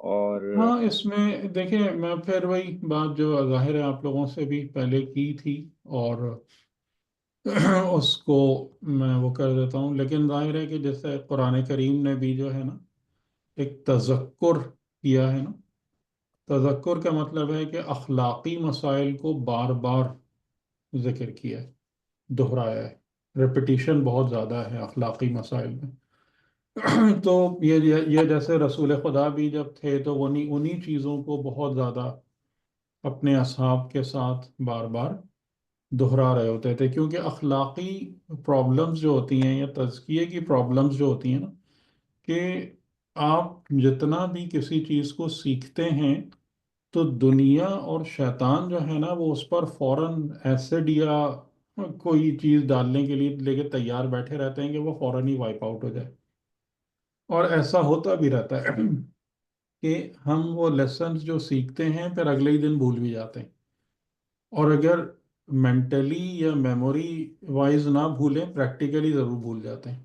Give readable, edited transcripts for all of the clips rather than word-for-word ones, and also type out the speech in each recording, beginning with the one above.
اور ہاں اس میں دیکھیں، میں پھر وہی بات جو ظاہر ہے آپ لوگوں سے بھی پہلے کی تھی، اور اس کو میں وہ کر دیتا ہوں، لیکن ظاہر ہے کہ جیسے قرآن کریم نے بھی جو ہے نا ایک تذکر کیا ہے نا. تذکر کا مطلب ہے کہ اخلاقی مسائل کو بار بار ذکر کیا ہے، دہرایا ہے، ریپیٹیشن بہت زیادہ ہے اخلاقی مسائل میں. تو یہ جیسے رسول خدا بھی جب تھے تو وہ انہی چیزوں کو بہت زیادہ اپنے اصحاب کے ساتھ بار بار دہرا رہے ہوتے تھے، کیونکہ اخلاقی پرابلمز جو ہوتی ہیں یا تزکیے کی پرابلمز جو ہوتی ہیں نا، کہ آپ جتنا بھی کسی چیز کو سیکھتے ہیں تو دنیا اور شیطان جو ہے نا وہ اس پر فوراً ایسڈ یا کوئی چیز ڈالنے کے لیے لے کے تیار بیٹھے رہتے ہیں کہ وہ فوراً ہی وائپ آؤٹ ہو جائے. اور ایسا ہوتا بھی رہتا ہے کہ ہم وہ لیسنز جو سیکھتے ہیں پھر اگلے ہی دن بھول بھی جاتے ہیں، اور اگر مینٹلی یا میموری وائز نہ بھولیں، پریکٹیکلی ضرور بھول جاتے ہیں.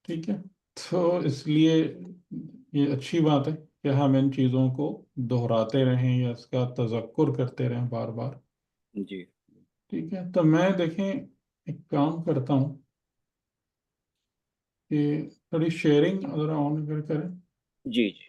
ٹھیک ہے، تو اس لیے یہ اچھی بات ہے کہ ہم ان چیزوں کو دہراتے رہیں یا اس کا تذکر کرتے رہیں بار بار. جی ٹھیک ہے، تو میں دیکھیں ایک کام کرتا ہوں کہ تھوڑی شیئرنگ اگر آن اگر کریں. جی جی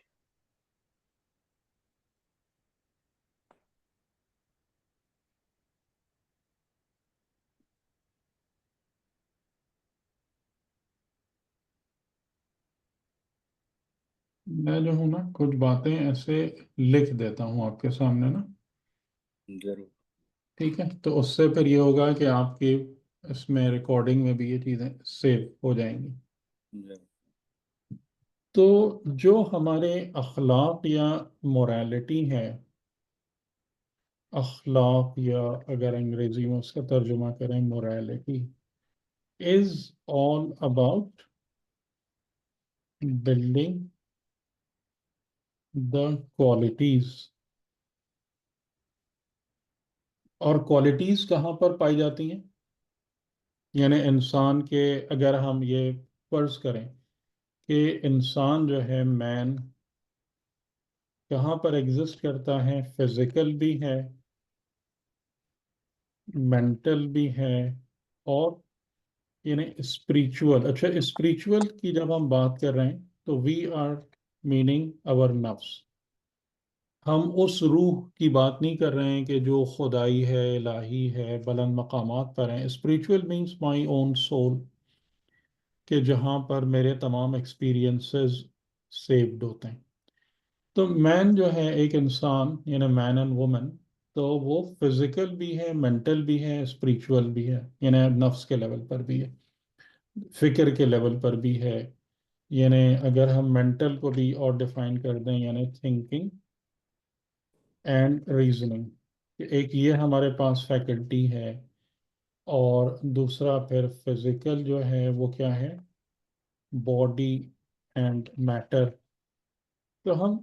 میں جو ہوں نا کچھ باتیں ایسے لکھ دیتا ہوں آپ کے سامنے نا. ضرور. ٹھیک ہے، تو اس سے پھر یہ ہوگا کہ آپ کی اس میں ریکارڈنگ میں بھی یہ چیزیں سیو ہو جائیں گی. ضرور. تو جو ہمارے اخلاق یا موریلٹی ہے، اخلاق یا اگر انگریزی میں اس کا ترجمہ کریں morality, is all about building the qualities. اور کوالٹیز کہاں پر پائی جاتی ہیں؟ یعنی انسان کے، اگر ہم یہ فرض کریں کہ انسان جو ہے مین کہاں پر ایگزسٹ کرتا ہے، فزیکل بھی ہے، مینٹل بھی ہے، اور یعنی اسپریچول. اچھا، اسپریچول کی جب ہم بات کر رہے ہیں تو وی آر میننگ اور نفس. ہم اس روح کی بات نہیں کر رہے ہیں کہ جو خدائی ہے، الہی ہے، بلند مقامات پر ہیں. Spiritual means my own civil, کہ جہاں پر میرے تمام ایکسپیرینسز سیوڈ ہوتے ہیں. تو مین جو ہے ایک انسان، یعنی مین اینڈ وومن، تو وہ فزیکل بھی ہے، مینٹل بھی ہے، اسپریچول بھی ہے، یعنی نفس کے لیول پر بھی ہے، فکر کے لیول پر بھی ہے. یعنی اگر ہم مینٹل کو بھی اور ڈیفائن کر دیں، یعنی تھنکنگ اینڈ ریزننگ، ایک یہ ہمارے پاس فیکلٹی ہے. اور دوسرا پھر فزیکل جو ہے وہ کیا ہے، باڈی اینڈ میٹر. تو ہم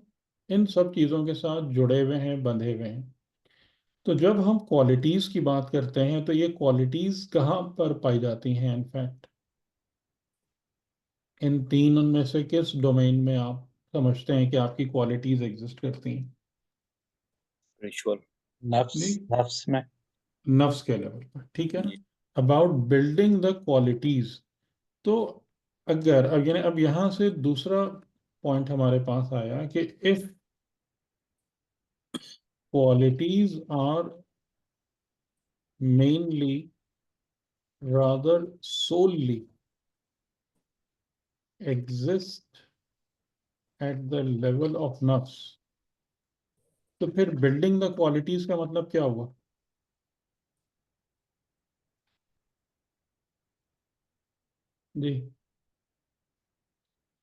ان سب چیزوں کے ساتھ جڑے ہوئے ہیں، بندھے ہوئے ہیں. تو جب ہم کوالٹیز کی بات کرتے ہیں تو یہ کوالٹیز کہاں پر پائی جاتی ہیں؟ انفیکٹ ان تین ان میں سے کس ڈومین میں آپ سمجھتے ہیں کہ آپ کی کوالٹیز ایگزسٹ کرتی ہیں؟ ریچول. نفس جی، نفس میں. نفس کے لیول پر. ٹھیک ہے نا، جی اباؤٹ بلڈنگ دا کوالٹیز. تو اگر اب یعنی اب یہاں سے دوسرا پوائنٹ ہمارے پاس آیا کہ if qualities are mainly, rather solely, exist at the level of nafs. تو پھر بلڈنگ دا کوالٹیز کا مطلب کیا ہوا؟ جی،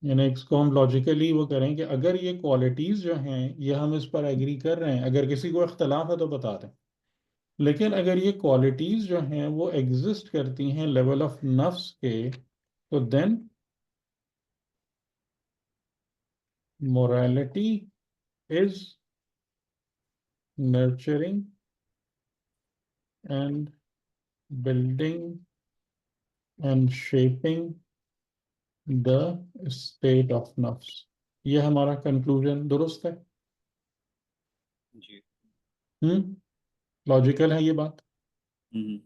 یعنی اس کو ہم لاجیکلی وہ کریں کہ اگر یہ کوالٹیز جو ہیں یہ ہم اس پر ایگری کر رہے ہیں، اگر کسی کو اختلاف ہے تو بتا دیں، لیکن اگر یہ کوالٹیز جو ہیں وہ ایگزسٹ کرتی ہیں لیول آف نفس کے، تو دین morality is nurturing and building and shaping the state of nafs. یہ ہمارا کنکلوژن درست ہے؟ جی. لاجیکل ہے یہ بات؟ ہوں.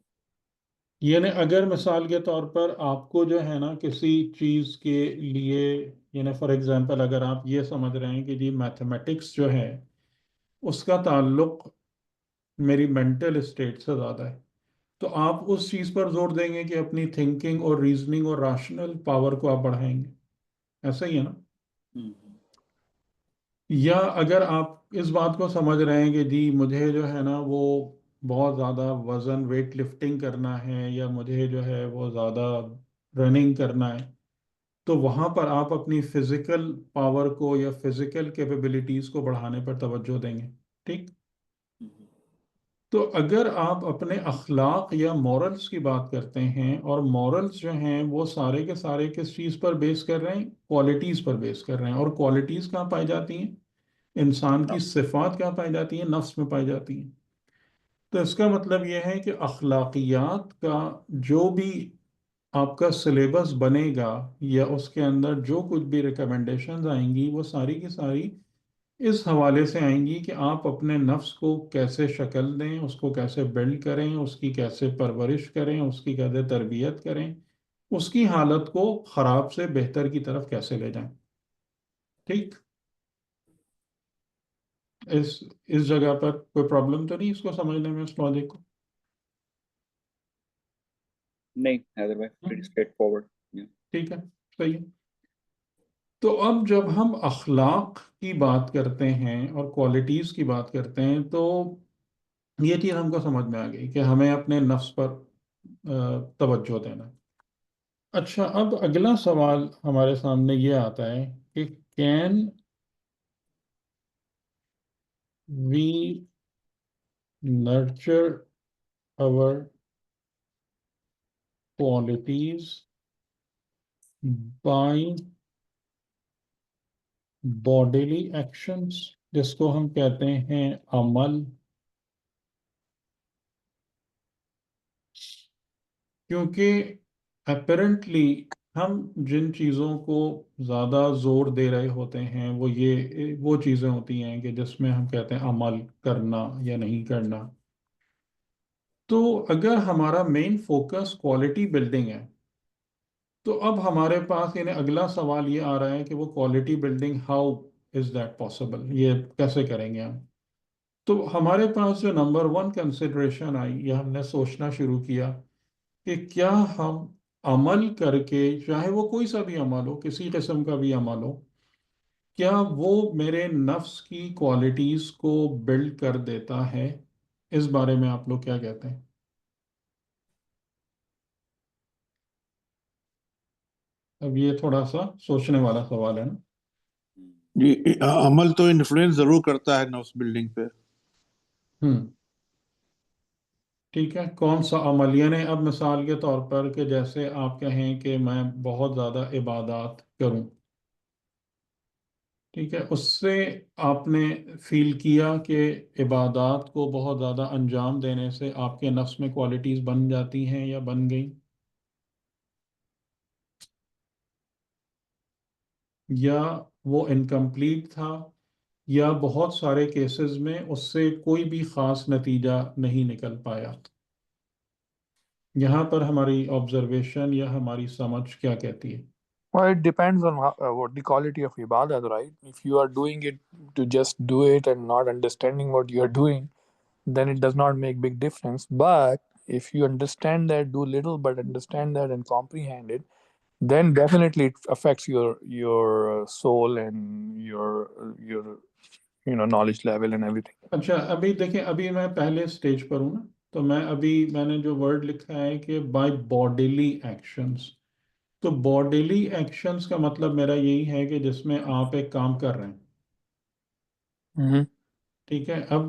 یعنی اگر مثال کے طور پر آپ کو جو ہے نا کسی چیز کے لیے، یعنی فار ایگزامپل اگر آپ یہ سمجھ رہے ہیں کہ جی میتھمیٹکس جو ہے اس کا تعلق میری مینٹل اسٹیٹ سے زیادہ ہے، تو آپ اس چیز پر زور دیں گے کہ اپنی تھنکنگ اور ریزننگ اور راشنل پاور کو آپ بڑھائیں گے، ایسا ہی ہے نا؟ ہوں. یا اگر آپ اس بات کو سمجھ رہے ہیں کہ جی مجھے جو ہے نا وہ بہت زیادہ وزن ویٹ لفٹنگ کرنا ہے، یا مجھے جو ہے وہ زیادہ رننگ کرنا ہے، تو وہاں پر آپ اپنی فزیکل پاور کو یا فزیکل کیپیبلٹیز کو بڑھانے پر توجہ دیں گے. ٹھیک. تو اگر آپ اپنے اخلاق یا مورلز کی بات کرتے ہیں، اور مورلز جو ہیں وہ سارے کے سارے کس چیز پر بیس کر رہے ہیں؟ کوالٹیز پر بیس کر رہے ہیں. اور کوالٹیز کہاں پائی جاتی ہیں؟ انسان کی صفات کیا پائی جاتی ہیں؟ نفس میں پائی جاتی ہیں. تو اس کا مطلب یہ ہے کہ اخلاقیات کا جو بھی آپ کا سلیبس بنے گا، یا اس کے اندر جو کچھ بھی ریکمنڈیشنز آئیں گی، وہ ساری کی ساری اس حوالے سے آئیں گی کہ آپ اپنے نفس کو کیسے شکل دیں، اس کو کیسے بلڈ کریں، اس کی کیسے پرورش کریں، اس کی کیسے تربیت کریں، اس کی حالت کو خراب سے بہتر کی طرف کیسے لے جائیں. ٹھیک. اس جگہ پر کوئی پرابلم تو نہیں اس کو سمجھنے میں، اس لاجک کو؟ نہیں حیدر بھائی، pretty straightforward. Yeah. ٹھیک ہے، صحیح ہے. تو اب جب ہم اخلاق کی بات کرتے ہیں اور کوالٹیز کی بات کرتے ہیں، تو یہ چیز ہم کو سمجھ میں آ گئی کہ ہمیں اپنے نفس پر توجہ دینا. اچھا، اب اگلا سوال ہمارے سامنے یہ آتا ہے کہ can we nurture our qualities by bodily actions، جس کو ہم کہتے ہیں عمل. کیونکہ اپیرنٹلی ہم جن چیزوں کو زیادہ زور دے رہے ہوتے ہیں وہ چیزیں ہوتی ہیں کہ جس میں ہم کہتے ہیں عمل کرنا یا نہیں کرنا. تو اگر ہمارا مین فوکس کوالٹی بلڈنگ ہے، تو اب ہمارے پاس یعنی اگلا سوال یہ آ رہا ہے کہ وہ quality building how is that possible, یہ کیسے کریں گے ہم؟ تو ہمارے پاس جو نمبر ون کنسیڈریشن آئی، یا ہم نے سوچنا شروع کیا کہ کیا ہم عمل کر کے، چاہے وہ کوئی سا بھی عمل ہو، کسی قسم کا بھی عمل ہو، کیا وہ میرے نفس کی کوالٹیز کو بلڈ کر دیتا ہے؟ اس بارے میں آپ لوگ کیا کہتے ہیں؟ اب یہ تھوڑا سا سوچنے والا سوال ہے نا. جی، عمل تو انفلوئنس ضرور کرتا ہے نفس بلڈنگ پہ. ٹھیک ہے، کون سا عمل؟ یعنی اب مثال کے طور پر کہ جیسے آپ کہیں کہ میں بہت زیادہ عبادات کروں، ٹھیک ہے، اس سے آپ نے فیل کیا کہ عبادات کو بہت زیادہ انجام دینے سے آپ کے نفس میں کوالٹیز بن جاتی ہیں یا بن گئی، یا وہ انکمپلیٹ تھا، یا بہت سارے کیسز میں اس سے کوئی بھی خاص نتیجہ نہیں نکل پایا؟ یہاں پر ہماری آبزرویشن یا ہماری سمجھ کیا کہتی ہے؟ Well, it depends on what the quality of ibadat, right? If you are doing it to just do it and not understanding what you are doing, then it does not make big difference. But if you understand that, do little but understand that and comprehend it, then definitely it affects your soul and your knowledge level and everything. اچھا، ابھی دیکھیں، ابھی میں پہلے stage پر ہوں نا، تو میں نے جو ورڈ لکھا ہے کہ بائی باڈیلی ایکشنز، تو باڈیلی ایکشنز کا مطلب میرا یہی ہے کہ جس میں آپ ایک کام کر رہے ہیں. Mm-hmm. ٹھیک ہے. اب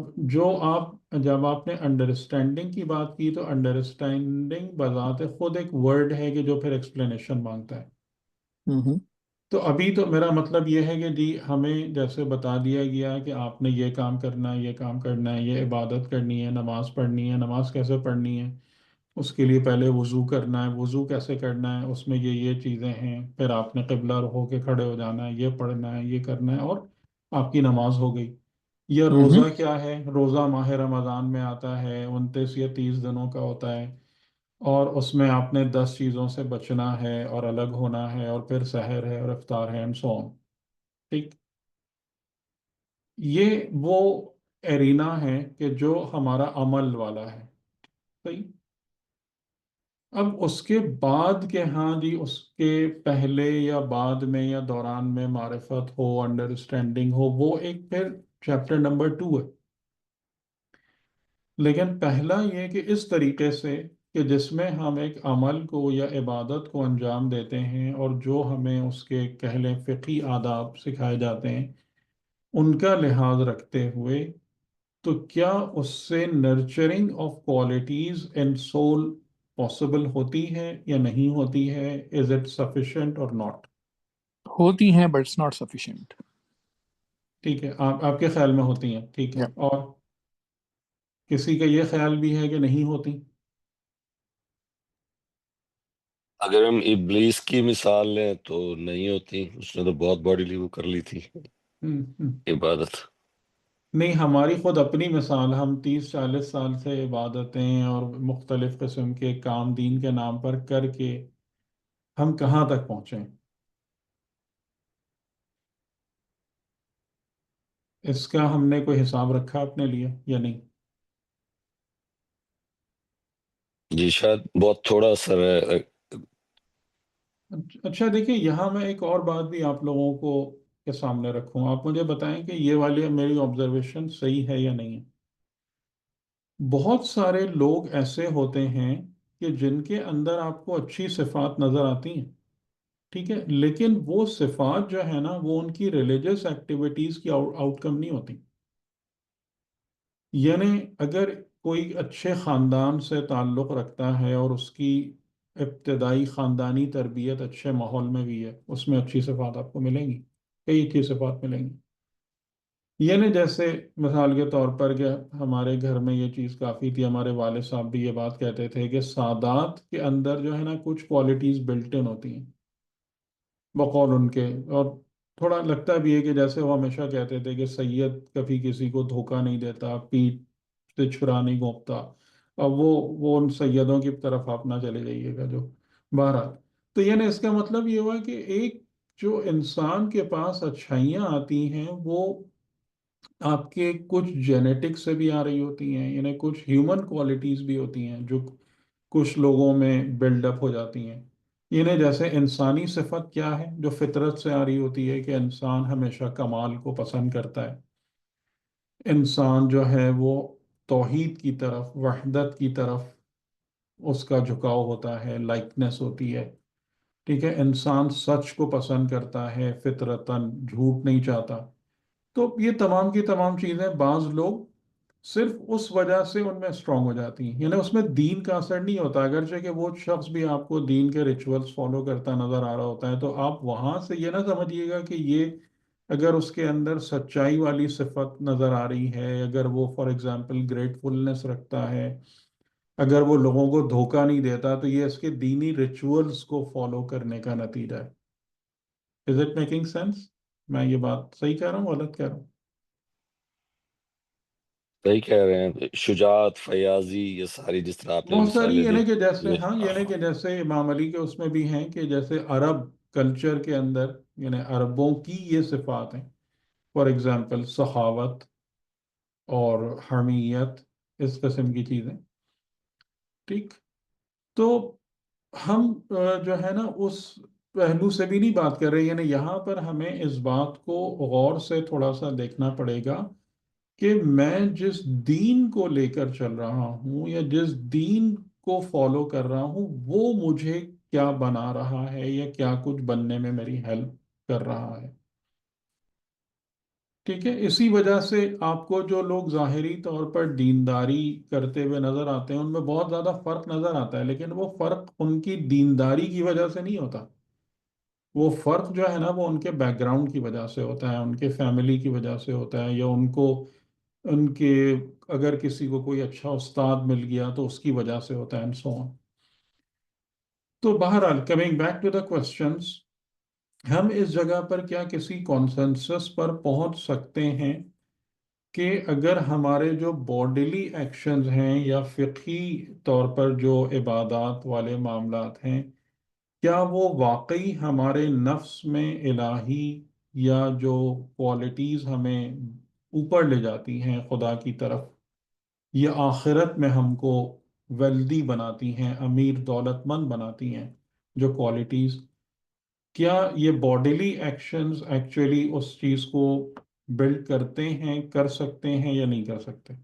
جب آپ نے انڈرسٹینڈنگ کی بات کی، تو انڈرسٹینڈنگ بذات خود ایک ورڈ ہے کہ جو پھر ایکسپلینیشن مانگتا ہے. Mm-hmm. تو ابھی تو میرا مطلب یہ ہے کہ جی ہمیں جیسے بتا دیا گیا کہ آپ نے یہ کام کرنا ہے، یہ کام کرنا ہے، یہ عبادت کرنی ہے، نماز پڑھنی ہے. نماز کیسے پڑھنی ہے؟ اس کے لیے پہلے وضو کرنا ہے، وضو کیسے کرنا ہے، اس میں یہ چیزیں ہیں، پھر آپ نے قبلہ رخ ہو کے کھڑے ہو جانا ہے، یہ پڑھنا ہے، یہ کرنا ہے، اور آپ کی نماز ہو گئی. یہ روزہ کیا ہے؟ روزہ ماہ رمضان میں آتا ہے، 29 یا 30 دنوں کا ہوتا ہے، اور اس میں آپ نے 10 چیزوں سے بچنا ہے اور الگ ہونا ہے، اور پھر سحر ہے اور افطار ہے اینڈ سو آن. ٹھیک، یہ وہ ایرینا ہے کہ جو ہمارا عمل والا ہے. صحیح. اب اس کے بعد کہ ہاں جی اس کے پہلے یا بعد میں یا دوران میں معرفت ہو، انڈرسٹینڈنگ ہو، وہ ایک پھر چیپٹر نمبر 2 ہے. لیکن پہلا یہ کہ اس طریقے سے کہ جس میں ہم ایک عمل کو یا عبادت کو انجام دیتے ہیں، اور جو ہمیں اس کے کہہ لیں فقہی آداب سکھائے جاتے ہیں ان کا لحاظ رکھتے ہوئے، تو کیا اس سے nurturing of qualities in civil possible ہوتی ہے یا نہیں ہوتی ہے؟ از اٹ سفیشینٹ اور ناٹ؟ ہوتی ہیں but it's not sufficient. ٹھیک ہے، آپ کے خیال میں ہوتی ہیں. ٹھیک ہے، Yeah. اور کسی کا یہ خیال بھی ہے کہ نہیں ہوتی؟ اگر ہم ابلیس کی مثال لیں تو نہیں ہوتی، اس نے تو بہت باڈی لیو کر لی تھی ہم، ہم۔ عبادت. نہیں، ہماری خود اپنی مثال، ہم 30-40 سال سے عبادتیں اور مختلف قسم کے کام دین کے نام پر کر کے ہم کہاں تک پہنچے ہیں؟ اس کا ہم نے کوئی حساب رکھا اپنے لیے یا نہیں؟ جی شاید بہت تھوڑا اثر ہے. اچھا دیکھیں، یہاں میں ایک اور بات بھی آپ لوگوں کو کے سامنے رکھوں. آپ مجھے بتائیں کہ یہ والی میری آبزرویشن صحیح ہے یا نہیں ہے. بہت سارے لوگ ایسے ہوتے ہیں کہ جن کے اندر آپ کو اچھی صفات نظر آتی ہیں، ٹھیک ہے، لیکن وہ صفات جو ہے نا وہ ان کی ریلیجس ایکٹیویٹیز کی آؤٹ کم نہیں ہوتی. یعنی اگر کوئی اچھے خاندان سے تعلق رکھتا ہے اور اس کی ابتدائی خاندانی تربیت اچھے ماحول میں بھی ہے، اس میں اچھی صفات آپ کو ملیں گی، کئی اچھی صفات ملیں گی. یعنی جیسے مثال کے طور پر کہ ہمارے گھر میں یہ چیز کافی تھی، ہمارے والد صاحب بھی یہ بات کہتے تھے کہ سادات کے اندر جو ہے نا کچھ کوالٹیز بلٹ ان ہوتی ہیں بقول ان کے. اور تھوڑا لگتا بھی ہے کہ جیسے وہ ہمیشہ کہتے تھے کہ سید کبھی کسی کو دھوکہ نہیں دیتا، پیٹھ سے چھرا نہیں گھونپتا. اب وہ ان سیدوں کی طرف آپ نہ چلے جائیے گا جو بہرحال. تو یعنی اس کا مطلب یہ ہوا کہ ایک جو انسان کے پاس اچھائیاں آتی ہیں وہ آپ کے کچھ جینیٹک سے بھی آ رہی ہوتی ہیں، یعنی کچھ ہیومن کوالٹیز بھی ہوتی ہیں جو کچھ لوگوں میں بلڈ اپ ہو جاتی ہیں. یعنی جیسے انسانی صفت کیا ہے جو فطرت سے آ رہی ہوتی ہے کہ انسان ہمیشہ کمال کو پسند کرتا ہے. انسان جو ہے وہ توحید کی طرف، وحدت کی طرف اس کا جھکاؤ ہوتا ہے، لائکنس ہوتی ہے. ٹھیک ہے، انسان سچ کو پسند کرتا ہے فطرتاً، جھوٹ نہیں چاہتا. تو یہ تمام کی تمام چیزیں بعض لوگ صرف اس وجہ سے ان میں اسٹرانگ ہو جاتی ہیں. یعنی اس میں دین کا اثر نہیں ہوتا، اگرچہ کہ وہ شخص بھی آپ کو دین کے ریچولز فالو کرتا نظر آ رہا ہوتا ہے، تو آپ وہاں سے یہ نہ سمجھیے گا کہ یہ اگر اس کے اندر سچائی والی صفت نظر آ رہی ہے، اگر وہ فار ایگزامپل گریٹفلنس رکھتا ہے، اگر وہ لوگوں کو دھوکہ نہیں دیتا، تو یہ اس کے دینی ریچولز کو فالو کرنے کا نتیجہ ہے. Is it making sense? میں یہ بات صحیح کہہ رہا ہوں غلط کہہ رہا ہوں؟ صحیح کہہ رہے ہیں. شجاعت، فیاضی، یہ ساری جس طرح آپ نے بہت ساری، مثالیں دی. یعنی کہ جیسے یہ ہاں، یعنی کہ جیسے امام علی کے اس میں بھی ہیں کہ جیسے عرب کلچر کے اندر، یعنی عربوں کی یہ صفات ہیں، فار ایگزامپل سخاوت اور حمیت، اس قسم کی چیزیں. ٹھیک، تو ہم جو ہے نا اس پہلو سے بھی نہیں بات کر رہے. یعنی یہاں پر ہمیں اس بات کو غور سے تھوڑا سا دیکھنا پڑے گا کہ میں جس دین کو لے کر چل رہا ہوں یا جس دین کو فالو کر رہا ہوں وہ مجھے کیا بنا رہا ہے یا کیا کچھ بننے میں میری ہیلپ کر رہا ہے. ٹھیک ہے، اسی وجہ سے آپ کو جو لوگ ظاہری طور پر دینداری کرتے ہوئے نظر آتے ہیں ان میں بہت زیادہ فرق نظر آتا ہے، لیکن وہ فرق ان کی دینداری کی وجہ سے نہیں ہوتا. وہ فرق جو ہے نا وہ ان کے بیک گراؤنڈ کی وجہ سے ہوتا ہے، ان کے فیملی کی وجہ سے ہوتا ہے، یا ان کو ان کے اگر کسی کو کوئی اچھا استاد مل گیا تو اس کی وجہ سے ہوتا ہے، اینڈ سو آن. تو بہرحال coming back to the questions, ہم اس جگہ پر کیا کسی کانسنسس پر پہنچ سکتے ہیں کہ اگر ہمارے جو باڈیلی ایکشنز ہیں یا فقہی طور پر جو عبادات والے معاملات ہیں، کیا وہ واقعی ہمارے نفس میں الہی یا جو کوالٹیز ہمیں اوپر لے جاتی ہیں خدا کی طرف، یہ آخرت میں ہم کو ویلدی بناتی ہیں، امیر دولت مند بناتی ہیں جو کوالٹیز، کیا یہ باڈیلی ایکشنز ایکچولی اس چیز کو بلڈ کرتے ہیں، کر سکتے ہیں یا نہیں کر سکتے؟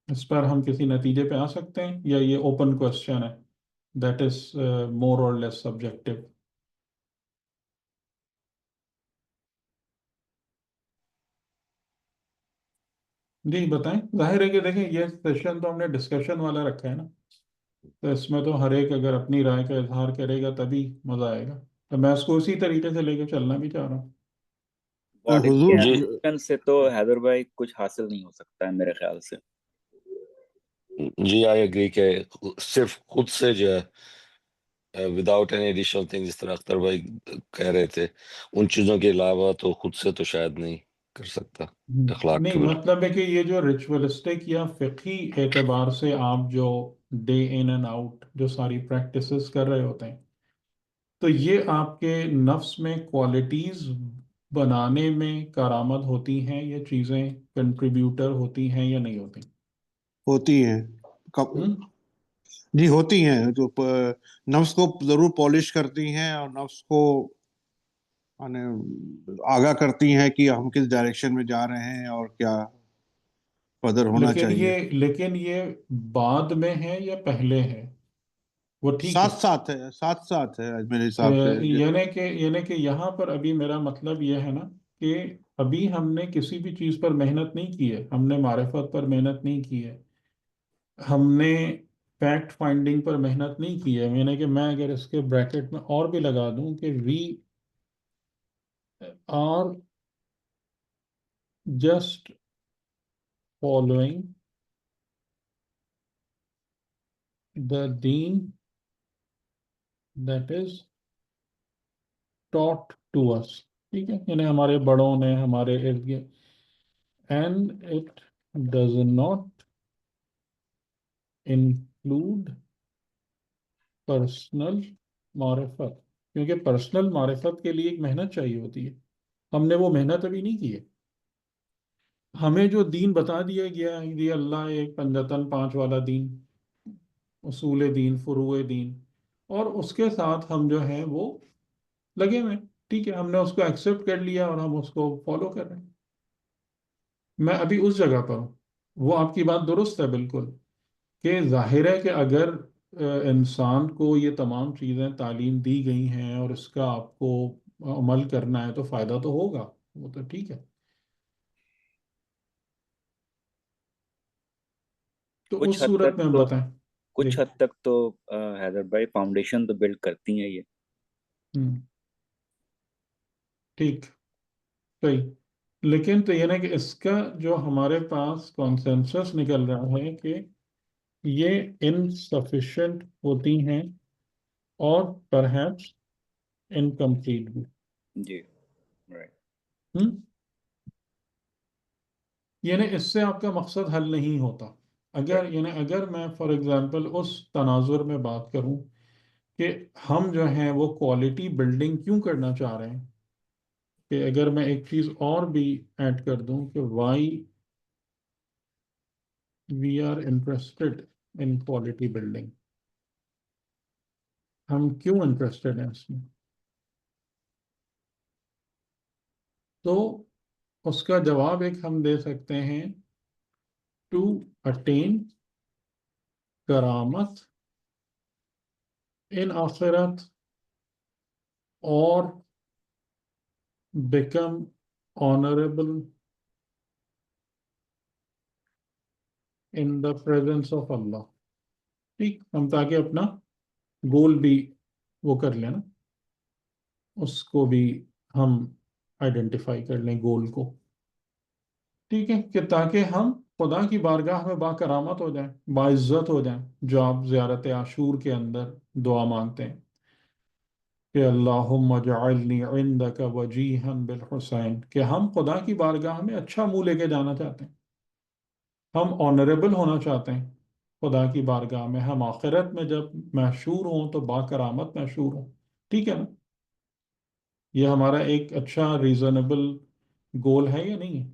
اس پر ہم کسی نتیجے پہ آ سکتے ہیں یا یہ اوپن کوشچن ہے دیٹ از مور اور لیس سبجیکٹو؟ جی بتائیں. ظاہر ہے کہ دیکھیں یہ سیشن تو ہم نے ڈسکشن والا رکھا ہے نا، تو اس میں تو ہر ایک اگر اپنی رائے کا اظہار کرے گا تبھی مزہ آئے گا، تو میں اس کو اسی طریقے سے لے کے چلنا بھی چاہ رہا ہوں. باڈی حضور جی ایکشن سے تو حیدر بھائی کچھ حاصل نہیں ہو سکتا ہے میرے خیال سے. جی آئی اگری کہ صرف خود سے جو ہے وداؤٹ اینی ایڈیشنل تھنگ، جس طرح اختر بھائی کہہ رہے تھے، ان چیزوں کے علاوہ تو خود سے تو شاید نہیں کر سکتا اخلاق کے نہیں، بل. مطلب ہے کہ یہ جو ریچولسٹک یا فقہی اعتبار سے آپ جو ڈے ان اینڈ آؤٹ جو ساری پریکٹسز کر رہے ہوتے ہیں، تو یہ آپ کے نفس میں کوالٹیز بنانے میں کارآمد ہوتی ہیں، یہ چیزیں کنٹریبیوٹر ہوتی ہیں یا نہیں ہوتی؟ ہوتی ہیں. ہم؟ جی ہوتی ہیں، جو نفس کو ضرور پالش کرتی ہیں اور نفس کو یعنی آگاہ کرتی ہیں کہ ہم کس ڈائریکشن میں جا رہے ہیں اور کیا قدر ہونا چاہیے. لیکن یہ بعد میں ہے یا پہلے ہے؟ وہ ٹھیک ہے. ساتھ ساتھ ہے میرے حساب سے. یعنی کہ یہاں پر ابھی میرا مطلب یہ ہے نا کہ ابھی ہم نے کسی بھی چیز پر محنت نہیں کی ہے، ہم نے معرفت پر محنت نہیں کی ہے، ہم نے فیکٹ فائنڈنگ پر محنت نہیں کی ہے. یعنی کہ میں اگر اس کے بریکٹ میں اور بھی لگا دوں کہ we are just following the دین that is taught to us. ٹھیک ہے، یعنی ہمارے بڑوں نے ہمارے ارد گرد، and it does not include personal معرفت، کیونکہ پرسنل معرفت کے لیے ایک محنت چاہیے ہوتی ہے، ہم نے وہ محنت ابھی نہیں کی ہے. ہمیں جو دین بتا دیا گیا ہے، یہ اللہ ایک پنجتن 5 والا دین، اصول دین، فروع دین، اور اس کے ساتھ ہم جو ہیں وہ لگے ہوئے ہیں. ٹھیک ہے، ہم نے اس کو ایکسیپٹ کر لیا اور ہم اس کو فالو کر رہے ہیں. میں ابھی اس جگہ پر ہوں. وہ آپ کی بات درست ہے بالکل کہ ظاہر ہے کہ اگر انسان کو یہ تمام چیزیں تعلیم دی گئی ہیں اور اس کا آپ کو عمل کرنا ہے تو فائدہ تو ہوگا، وہ تو ٹھیک ہے. تو کچھ اس حد صورت تک میں ہم تو بتائیں. جی. کچھ حد تک تو حیدر بھائی فاؤنڈیشن تو بلڈ کرتی ہیں یہ. ہم، ٹھیک، صحیح. لیکن تو یہ نا کہ اس کا جو ہمارے پاس کانسنسس نکل رہا ہے کہ یہ انسفیشینٹ ہوتی ہیں اور پرہیپس انکمپلیٹ بھی. جی رائٹ. ہم؟ یعنی اس سے آپ کا مقصد حل نہیں ہوتا. اگر میں فار ایگزامپل اس تناظر میں بات کروں کہ ہم جو ہیں وہ کوالٹی بلڈنگ کیوں کرنا چاہ رہے ہیں، کہ اگر میں ایک چیز اور بھی ایڈ کر دوں کہ why we are interested in quality building, ہم کیوں انٹرسٹڈ ہیں اس میں، تو اس کا جواب ایک ہم دے سکتے ہیں ٹو اٹین کرامت ان آخرت اور become honourable in the presence of اللہ. ٹھیک، ہم تاکہ اپنا گول بھی وہ کر لیں نا، اس کو بھی ہم آئیڈینٹیفائی کر لیں گول کو، ٹھیک ہے، کہ تاکہ ہم خدا کی بارگاہ میں با کرامت ہو جائیں، باعزت ہو جائیں، جو آپ زیارت عاشور کے اندر دعا مانگتے ہیں کہ اللہم اجعلنی عندک وجیہا بالحسین، کہ ہم خدا کی بارگاہ میں اچھا منہ لے کے جانا چاہتے ہیں، ہم آنریبل ہونا چاہتے ہیں خدا کی بارگاہ میں، ہم آخرت میں جب محشور ہوں تو با کرامت محشور ہوں، ٹھیک ہے نا؟ یہ ہمارا ایک اچھا ریزنیبل گول ہے یا نہیں ہے؟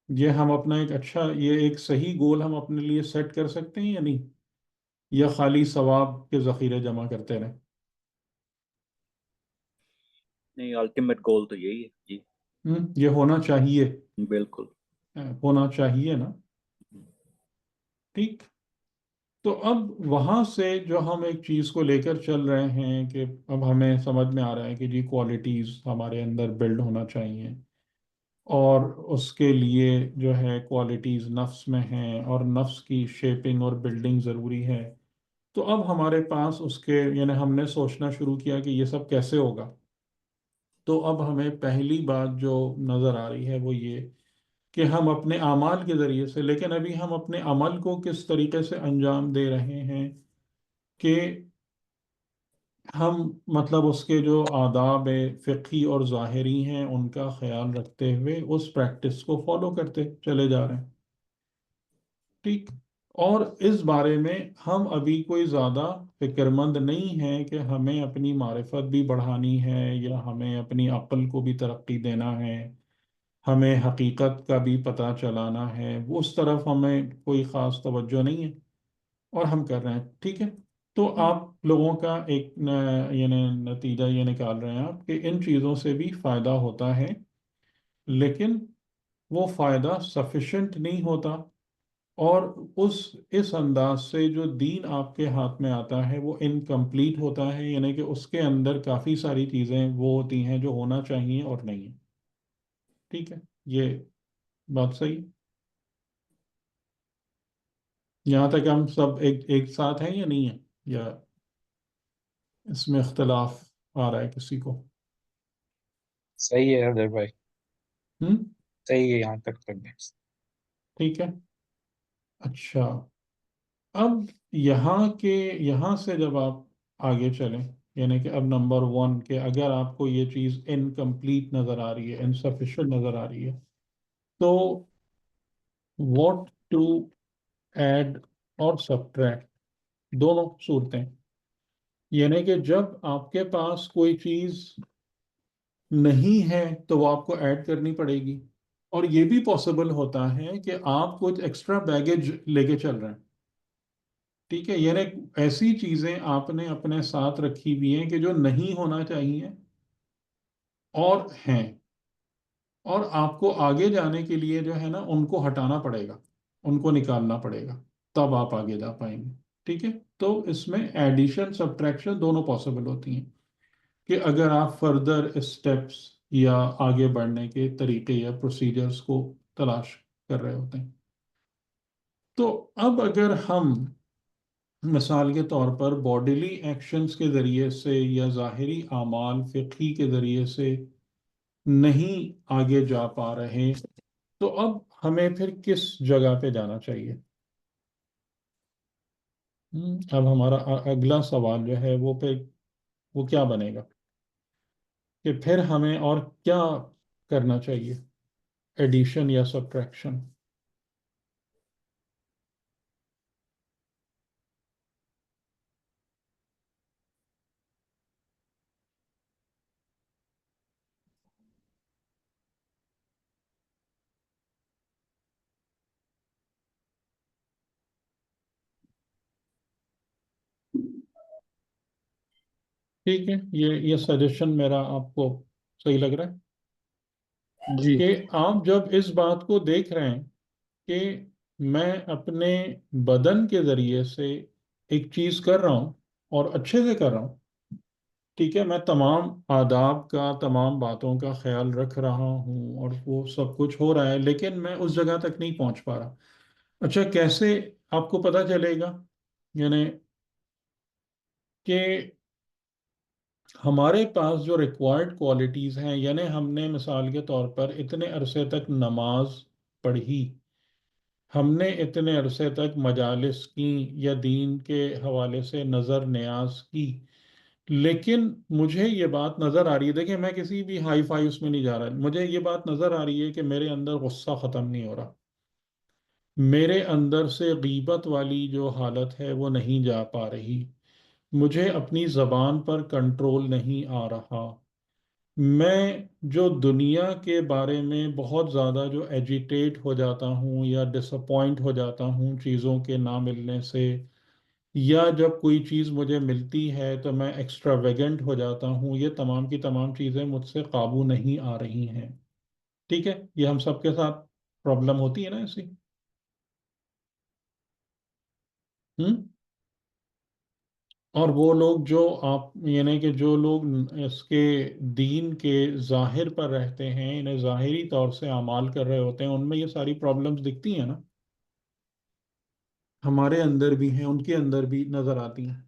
یہ ہم اپنا ایک اچھا، یہ ایک صحیح گول ہم اپنے لیے سیٹ کر سکتے ہیں یا نہیں، یا خالی ثواب کے ذخیرے جمع کرتے رہیں؟ نہیں، الٹیمیٹ گول تو یہی ہے جی. یہ ہونا چاہیے، بالکل. ہونا چاہیے نا، ٹھیک. تو اب وہاں سے جو ہم ایک چیز کو لے کر چل رہے ہیں کہ اب ہمیں سمجھ میں آ رہا ہے کہ جی کوالٹیز ہمارے اندر بلڈ ہونا چاہیے، اور اس کے لیے جو ہے کوالٹیز نفس میں ہیں، اور نفس کی شیپنگ اور بلڈنگ ضروری ہے. تو اب ہمارے پاس اس کے یعنی ہم نے سوچنا شروع کیا کہ یہ سب کیسے ہوگا. تو اب ہمیں پہلی بات جو نظر آ رہی ہے وہ یہ کہ ہم اپنے اعمال کے ذریعے سے، لیکن ابھی ہم اپنے عمل کو کس طریقے سے انجام دے رہے ہیں کہ ہم مطلب اس کے جو آداب فقہی اور ظاہری ہیں ان کا خیال رکھتے ہوئے اس پریکٹس کو فالو کرتے چلے جا رہے ہیں، ٹھیک. اور اس بارے میں ہم ابھی کوئی زیادہ فکر مند نہیں ہیں کہ ہمیں اپنی معرفت بھی بڑھانی ہے یا ہمیں اپنی عقل کو بھی ترقی دینا ہے، ہمیں حقیقت کا بھی پتہ چلانا ہے، اس طرف ہمیں کوئی خاص توجہ نہیں ہے، اور ہم کر رہے ہیں، ٹھیک ہے. تو آپ لوگوں کا ایک یعنی نتیجہ یہ نکال رہے ہیں آپ کہ ان چیزوں سے بھی فائدہ ہوتا ہے، لیکن وہ فائدہ سفیشینٹ نہیں ہوتا، اور اس انداز سے جو دین آپ کے ہاتھ میں آتا ہے وہ انکمپلیٹ ہوتا ہے، یعنی کہ اس کے اندر کافی ساری چیزیں وہ ہوتی ہیں جو ہونا چاہیے اور نہیں ہیں، ٹھیک ہے. یہ بات صحیح ہے؟ یہاں تک ہم سب ایک ساتھ ہیں یا نہیں ہیں، یا اس میں اختلاف آ رہا ہے کسی کو؟ صحیح ہے حیدر بھائی، ہم صحیح ہے یہاں تک ٹھیک ہے. اچھا، اب یہاں سے جب آپ آگے چلیں، یعنی کہ اب نمبر 1 کہ اگر آپ کو یہ چیز انکمپلیٹ نظر آ رہی ہے، انسفیشینٹ نظر آ رہی ہے، تو واٹ ٹو ایڈ اور سبٹریکٹ، دونوں صورتیں. یعنی کہ جب آپ کے پاس کوئی چیز نہیں ہے تو وہ آپ کو ایڈ کرنی پڑے گی، اور یہ بھی پاسبل ہوتا ہے کہ آپ کچھ ایکسٹرا بیگیج لے کے چل رہے ہیں، ٹھیک ہے. یعنی ایسی چیزیں آپ نے اپنے ساتھ رکھی ہوئی ہیں کہ جو نہیں ہونا چاہیے اور ہیں، اور آپ کو آگے جانے کے لیے جو ہے نا ان کو ہٹانا پڑے گا، ان کو نکالنا پڑے گا، تب آپ آگے جا پائیں گے، ٹھیک ہے. تو اس میں ایڈیشن سبٹریکشن دونوں پاسبل ہوتی ہیں کہ اگر آپ فردر اسٹیپس یا آگے بڑھنے کے طریقے یا پروسیجرز کو تلاش کر رہے ہوتے ہیں. تو اب اگر ہم مثال کے طور پر باڈیلی ایکشنز کے ذریعے سے یا ظاہری اعمال فقہی کے ذریعے سے نہیں آگے جا پا رہے، تو اب ہمیں پھر کس جگہ پہ جانا چاہیے؟ اب ہمارا اگلا سوال جو ہے وہ کیا بنے گا کہ پھر ہمیں اور کیا کرنا چاہیے، ایڈیشن یا سبٹریکشن؟ ٹھیک ہے، یہ سجیشن میرا آپ کو صحیح لگ رہا ہے جی. کہ آپ جب اس بات کو دیکھ رہے ہیں کہ میں اپنے بدن کے ذریعے سے ایک چیز کر رہا ہوں اور اچھے سے کر رہا ہوں، ٹھیک ہے، میں تمام آداب کا، تمام باتوں کا خیال رکھ رہا ہوں اور وہ سب کچھ ہو رہا ہے، لیکن میں اس جگہ تک نہیں پہنچ پا رہا. اچھا، کیسے آپ کو پتہ چلے گا؟ یعنی کہ ہمارے پاس جو ریکوائرڈ کوالٹیز ہیں، یعنی ہم نے مثال کے طور پر اتنے عرصے تک نماز پڑھی، ہم نے اتنے عرصے تک مجالس کی یا دین کے حوالے سے نظر نیاز کی، لیکن مجھے یہ بات نظر آ رہی ہے، دیکھیں میں کسی بھی ہائی فائی اس میں نہیں جا رہا، مجھے یہ بات نظر آ رہی ہے کہ میرے اندر غصہ ختم نہیں ہو رہا، میرے اندر سے غیبت والی جو حالت ہے وہ نہیں جا پا رہی، مجھے اپنی زبان پر کنٹرول نہیں آ رہا، میں جو دنیا کے بارے میں بہت زیادہ جو ایجیٹیٹ ہو جاتا ہوں یا ڈس اپوائنٹ ہو جاتا ہوں چیزوں کے نہ ملنے سے، یا جب کوئی چیز مجھے ملتی ہے تو میں ایکسٹرا ویگنٹ ہو جاتا ہوں، یہ تمام کی تمام چیزیں مجھ سے قابو نہیں آ رہی ہیں۔ ٹھیک ہے، یہ ہم سب کے ساتھ پرابلم ہوتی ہے نا ایسی۔ ہم؟ اور وہ لوگ جو آپ یعنی کہ جو لوگ اس کے دین کے ظاہر پر رہتے ہیں، انہیں ظاہری طور سے اعمال کر رہے ہوتے ہیں، ان میں یہ ساری پرابلمز دکھتی ہیں نا، ہمارے اندر بھی ہیں، ان کے اندر بھی نظر آتی ہیں۔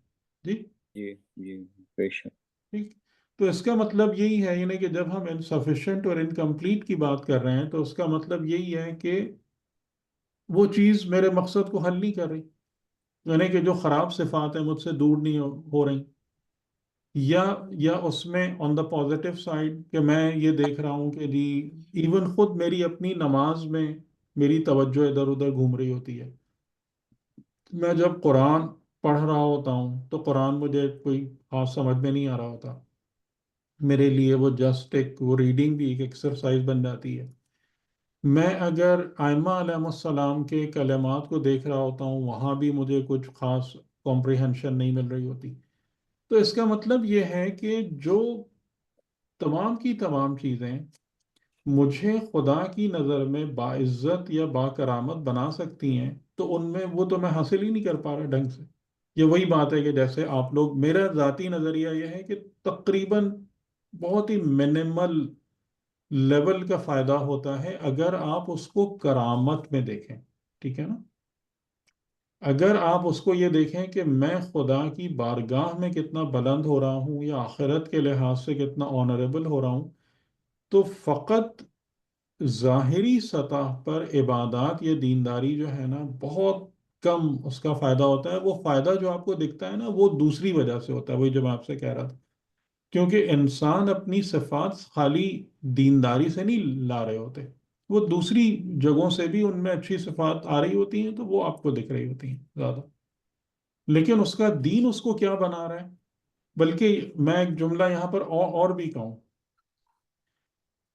جی جی بے شک۔ ٹھیک، تو اس کا مطلب یہی ہے، یعنی کہ جب ہم انسفیشینٹ اور انکمپلیٹ کی بات کر رہے ہیں تو اس کا مطلب یہی ہے کہ وہ چیز میرے مقصد کو حل نہیں کر رہی، یعنی کہ جو خراب صفات ہیں مجھ سے دور نہیں ہو رہی، یا اس میں آن دا پازیٹیو سائڈ کہ میں یہ دیکھ رہا ہوں کہ جی ایون خود میری اپنی نماز میں میری توجہ ادھر ادھر گھوم رہی ہوتی ہے، میں جب قرآن پڑھ رہا ہوتا ہوں تو قرآن مجھے کوئی خاص سمجھ میں نہیں آ رہا ہوتا، میرے لیے وہ جسٹ ایک وہ ریڈنگ بھی ایک ایکسرسائز بن جاتی ہے، میں اگر ائمہ علیہ السلام کے کلمات کو دیکھ رہا ہوتا ہوں وہاں بھی مجھے کچھ خاص کمپریہنشن نہیں مل رہی ہوتی، تو اس کا مطلب یہ ہے کہ جو تمام کی تمام چیزیں مجھے خدا کی نظر میں باعزت یا با کرامت بنا سکتی ہیں تو ان میں وہ تو میں حاصل ہی نہیں کر پا رہا ڈھنگ سے۔ یہ وہی بات ہے کہ جیسے آپ لوگ، میرا ذاتی نظریہ یہ ہے کہ تقریباً بہت ہی منیمل لیول کا فائدہ ہوتا ہے اگر آپ اس کو کرامت میں دیکھیں، ٹھیک ہے نا، اگر آپ اس کو یہ دیکھیں کہ میں خدا کی بارگاہ میں کتنا بلند ہو رہا ہوں یا آخرت کے لحاظ سے کتنا آنریبل ہو رہا ہوں، تو فقط ظاہری سطح پر عبادات یا دینداری جو ہے نا بہت کم اس کا فائدہ ہوتا ہے، وہ فائدہ جو آپ کو دکھتا ہے نا وہ دوسری وجہ سے ہوتا ہے، وہی جو میں آپ سے کہہ رہا تھا، کیونکہ انسان اپنی صفات خالی دینداری سے نہیں لا رہے ہوتے، وہ دوسری جگہوں سے بھی ان میں اچھی صفات آ رہی ہوتی ہیں تو وہ آپ کو دکھ رہی ہوتی ہیں زیادہ، لیکن اس کا دین اس کو کیا بنا رہا ہے۔ بلکہ میں ایک جملہ یہاں پر اور بھی کہوں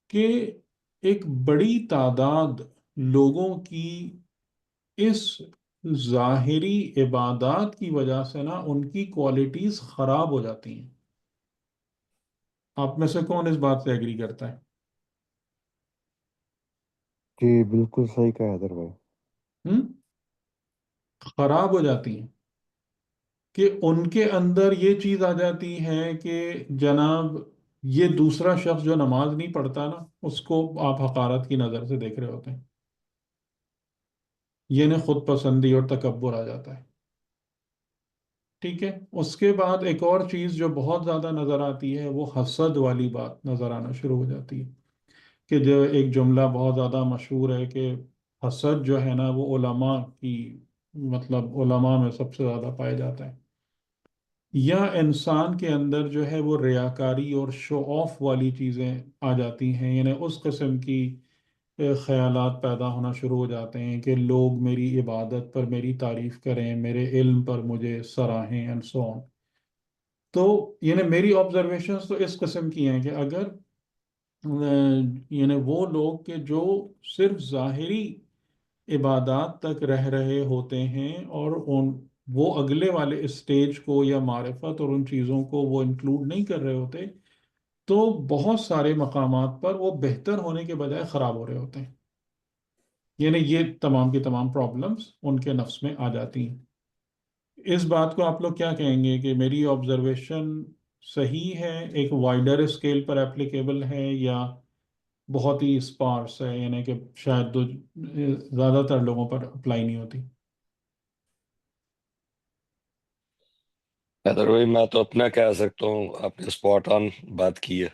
کہ ایک بڑی تعداد لوگوں کی اس ظاہری عبادات کی وجہ سے نا ان کی کوالٹیز خراب ہو جاتی ہیں۔ آپ میں سے کون اس بات سے ایگری کرتا ہے؟ جی بالکل صحیح کہا حیدر بھائی۔ ہم؟ خراب ہو جاتی ہیں کہ ان کے اندر یہ چیز آ جاتی ہے کہ جناب یہ دوسرا شخص جو نماز نہیں پڑھتا نا اس کو آپ حقارت کی نظر سے دیکھ رہے ہوتے ہیں، یعنی خود پسندی اور تکبر آ جاتا ہے۔ ٹھیک ہے، اس کے بعد ایک اور چیز جو بہت زیادہ نظر آتی ہے وہ حسد والی بات نظر آنا شروع ہو جاتی ہے، کہ جو ایک جملہ بہت زیادہ مشہور ہے کہ حسد جو ہے نا وہ علماء کی مطلب علماء میں سب سے زیادہ پائے جاتا ہے، یا انسان کے اندر جو ہے وہ ریاکاری اور شو آف والی چیزیں آ جاتی ہیں، یعنی اس قسم کی خیالات پیدا ہونا شروع ہو جاتے ہیں کہ لوگ میری عبادت پر میری تعریف کریں، میرے علم پر مجھے سراہیں اینڈ سو آن۔ تو یعنی میری آبزرویشنز تو اس قسم کی ہیں کہ اگر یعنی وہ لوگ کہ جو صرف ظاہری عبادات تک رہ رہے ہوتے ہیں اور وہ اگلے والے اسٹیج کو یا معرفت اور ان چیزوں کو وہ انکلوڈ نہیں کر رہے ہوتے، تو بہت سارے مقامات پر وہ بہتر ہونے کے بجائے خراب ہو رہے ہوتے ہیں، یعنی یہ تمام کی تمام پرابلمس ان کے نفس میں آ جاتی ہیں۔ اس بات کو آپ لوگ کیا کہیں گے کہ میری آبزرویشن صحیح ہے، ایک وائڈر اسکیل پر اپلیکیبل ہے، یا بہت ہی اسپارس ہے، یعنی کہ شاید زیادہ تر لوگوں پر اپلائی نہیں ہوتی؟ حیدر بھائی میں تو اپنا کہہ سکتا ہوں، آپ نے اسپاٹ آن بات کی ہے.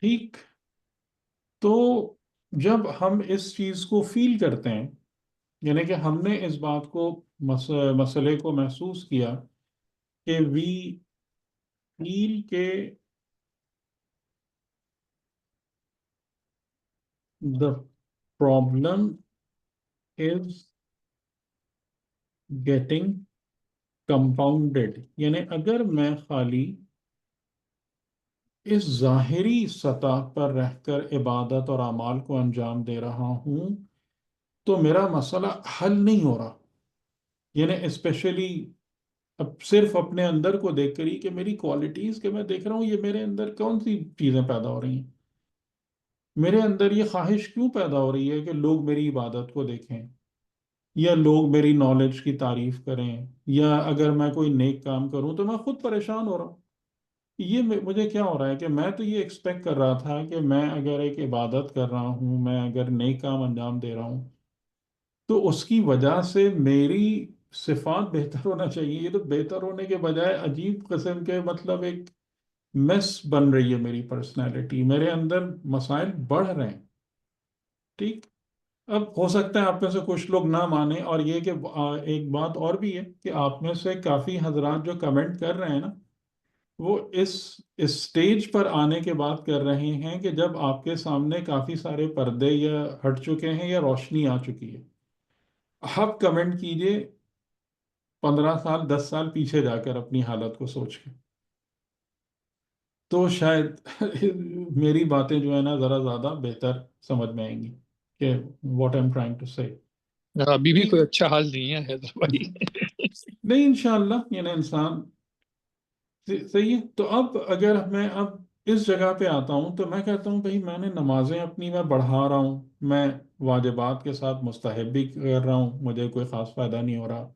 ٹھیک، تو جب ہم اس چیز کو فیل کرتے ہیں، یعنی کہ ہم نے اس بات کو مسئلے کو محسوس کیا کہ وی فیل کہ the problem is getting compounded، یعنی اگر میں خالی اس ظاہری سطح پر رہ کر عبادت اور اعمال کو انجام دے رہا ہوں تو میرا مسئلہ حل نہیں ہو رہا. یعنی اسپیشلی اب صرف اپنے اندر کو دیکھ کر ہی کہ میری کوالٹیز کہ میں دیکھ رہا ہوں یہ میرے اندر کون سی چیزیں پیدا ہو رہی ہیں، میرے اندر یہ خواہش کیوں پیدا ہو رہی ہے کہ لوگ میری عبادت کو دیکھیں، یا لوگ میری نالج کی تعریف کریں، یا اگر میں کوئی نیک کام کروں تو میں خود پریشان ہو رہا ہوں. یہ مجھے کیا ہو رہا ہے کہ میں تو یہ ایکسپیکٹ کر رہا تھا کہ میں اگر ایک عبادت کر رہا ہوں، میں اگر نیک کام انجام دے رہا ہوں تو اس کی وجہ سے میری صفات بہتر ہونا چاہیے. یہ تو بہتر ہونے کے بجائے عجیب قسم کے مطلب ایک میس بن رہی ہے میری پرسنالٹی، میرے اندر مسائل بڑھ رہے ہیں. ٹھیک، اب ہو سکتا ہے آپ میں سے کچھ لوگ نہ مانیں، اور یہ کہ ایک بات اور بھی ہے کہ آپ میں سے کافی حضرات جو کمنٹ کر رہے ہیں نا، وہ اس اسٹیج پر آنے کے بعد کر رہے ہیں کہ جب آپ کے سامنے کافی سارے پردے یا ہٹ چکے ہیں یا روشنی آ چکی ہے. آپ کمنٹ کیجئے 15 سال 10 سال پیچھے جا کر اپنی حالت کو سوچ کے، تو شاید میری باتیں جو ہے نا ذرا زیادہ بہتر سمجھ میں آئیں گی کہ واٹ ایم ٹرائنگ ٹو سے. ابھی بھی کوئی اچھا حال نہیں ہے حیدر بھائی. نہیں، انشاءاللہ یعنی انسان صحیح ہے. تو اب اگر میں اب اس جگہ پہ آتا ہوں تو میں کہتا ہوں بھائی میں نے نمازیں اپنی میں بڑھا رہا ہوں، میں واجبات کے ساتھ مستحب بھی کر رہا ہوں، مجھے کوئی خاص فائدہ نہیں ہو رہا.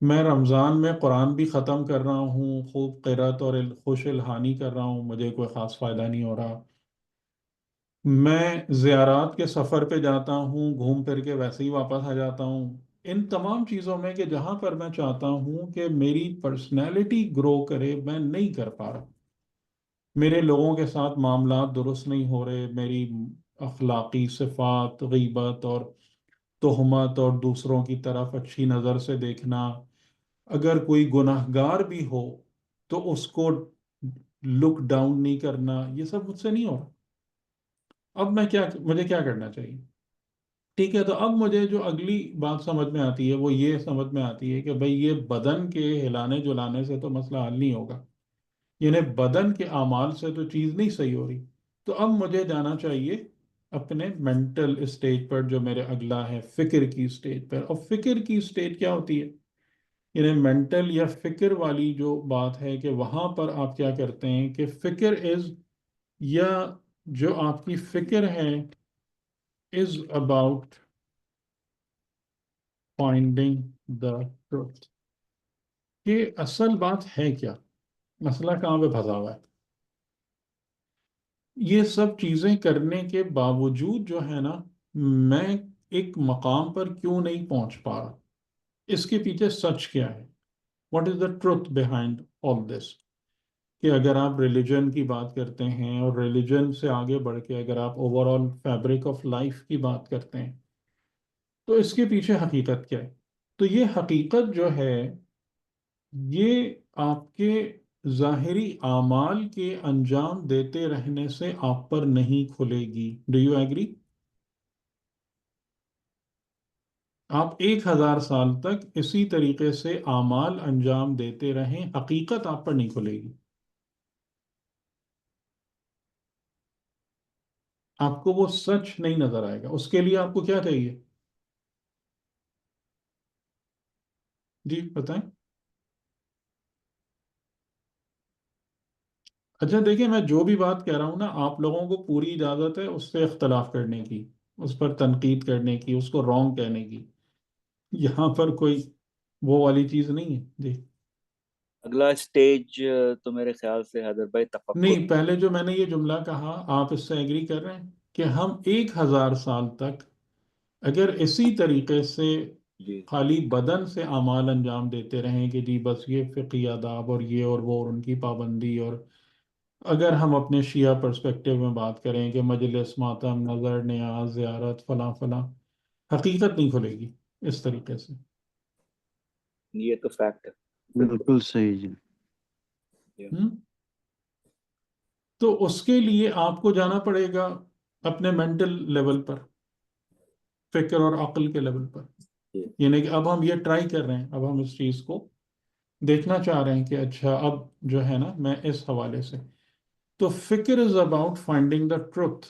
میں رمضان میں قرآن بھی ختم کر رہا ہوں، خوب قرأت اور خوش الحانی کر رہا ہوں، مجھے کوئی خاص فائدہ نہیں ہو رہا. میں زیارات کے سفر پہ جاتا ہوں، گھوم پھر کے ویسے ہی واپس آ جاتا ہوں. ان تمام چیزوں میں کہ جہاں پر میں چاہتا ہوں کہ میری پرسنالٹی گرو کرے، میں نہیں کر پا رہا. میرے لوگوں کے ساتھ معاملات درست نہیں ہو رہے، میری اخلاقی صفات، غیبت اور تہمت اور دوسروں کی طرف اچھی نظر سے دیکھنا، اگر کوئی گناہ گار بھی ہو تو اس کو لک ڈاؤن نہیں کرنا، یہ سب مجھ سے نہیں ہو رہا. اب مجھے کیا کرنا چاہیے؟ ٹھیک ہے، تو اب مجھے جو اگلی بات سمجھ میں آتی ہے وہ یہ سمجھ میں آتی ہے کہ بھئی یہ بدن کے ہلانے جلانے سے تو مسئلہ حل نہیں ہوگا، یعنی بدن کے اعمال سے تو چیز نہیں صحیح ہو رہی. تو اب مجھے جانا چاہیے اپنے مینٹل اسٹیج پر، جو میرے اگلا ہے فکر کی اسٹیج پر. اور فکر کی اسٹیج کیا ہوتی ہے؟ یعنی مینٹل یا فکر والی جو بات ہے کہ وہاں پر آپ کیا کرتے ہیں کہ فکر یا جو آپ کی فکر ہے is about finding the truth, کہ اصل بات ہے کیا، مسئلہ کہاں پہ پھنسا ہوا ہے. یہ سب چیزیں کرنے کے باوجود جو ہے نا، میں ایک مقام پر کیوں نہیں پہنچ پا رہا، اس کے پیچھے سچ کیا ہے؟ What is the truth behind all this? کہ اگر آپ ریلیجن کی بات کرتے ہیں اور ریلیجن سے آگے بڑھ کے اگر آپ over all fabric of life کی بات کرتے ہیں تو اس کے پیچھے حقیقت کیا ہے؟ تو یہ حقیقت جو ہے یہ آپ کے ظاہری اعمال کے انجام دیتے رہنے سے آپ پر نہیں کھلے گی. Do you agree? آپ 1000 سال تک اسی طریقے سے اعمال انجام دیتے رہیں، حقیقت آپ پر نہیں کھلے گی. آپ کو وہ سچ نہیں نظر آئے گا. اس کے لیے آپ کو کیا چاہیے؟ جی بتائیں. اچھا دیکھیں، میں جو بھی بات کہہ رہا ہوں نا، آپ لوگوں کو پوری اجازت ہے اس سے اختلاف کرنے کی، اس پر تنقید کرنے کی، اس کو رانگ کہنے کی. یہاں پر کوئی وہ والی چیز نہیں ہے. جی اگلا اسٹیج تو میرے خیال سے حیدر بھائی تفکر. نہیں، پہلے جو میں نے یہ جملہ کہا آپ اس سے ایگری کر رہے ہیں کہ ہم 1000 سال تک اگر اسی طریقے سے جی خالی بدن سے اعمال انجام دیتے رہیں کہ جی بس یہ فقہی آداب اور یہ اور وہ اور ان کی پابندی، اور اگر ہم اپنے شیعہ پرسپیکٹیو میں بات کریں کہ مجلس، ماتم، نظر، نیاز، زیارت، فلاں فلاں، حقیقت نہیں کھلے گی اس طریقے سے. یہ تو فیکٹ ہے. بالکل صحیح جی. ہم؟ تو اس کے لیے آپ کو جانا پڑے گا اپنے مینٹل لیول پر، فکر اور عقل کے لیول پر. جی. یعنی کہ اب ہم یہ ٹرائی کر رہے ہیں، اب ہم اس چیز کو دیکھنا چاہ رہے ہیں کہ اچھا اب جو ہے نا میں اس حوالے سے، تو فکر is about finding the truth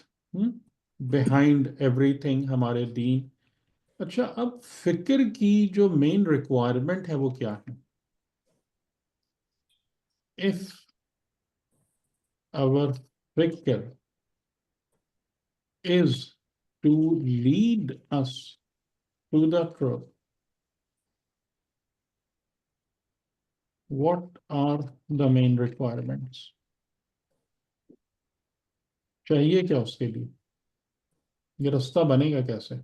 behind every thing ہمارے دین. اچھا اب فکر کی جو مین ریکوائرمنٹ ہے وہ کیا ہے؟ If our fikr is to lead us to the truth, what are the main requirements? چاہیے کیا اس کے لیے؟ یہ رستہ بنے گا کیسے؟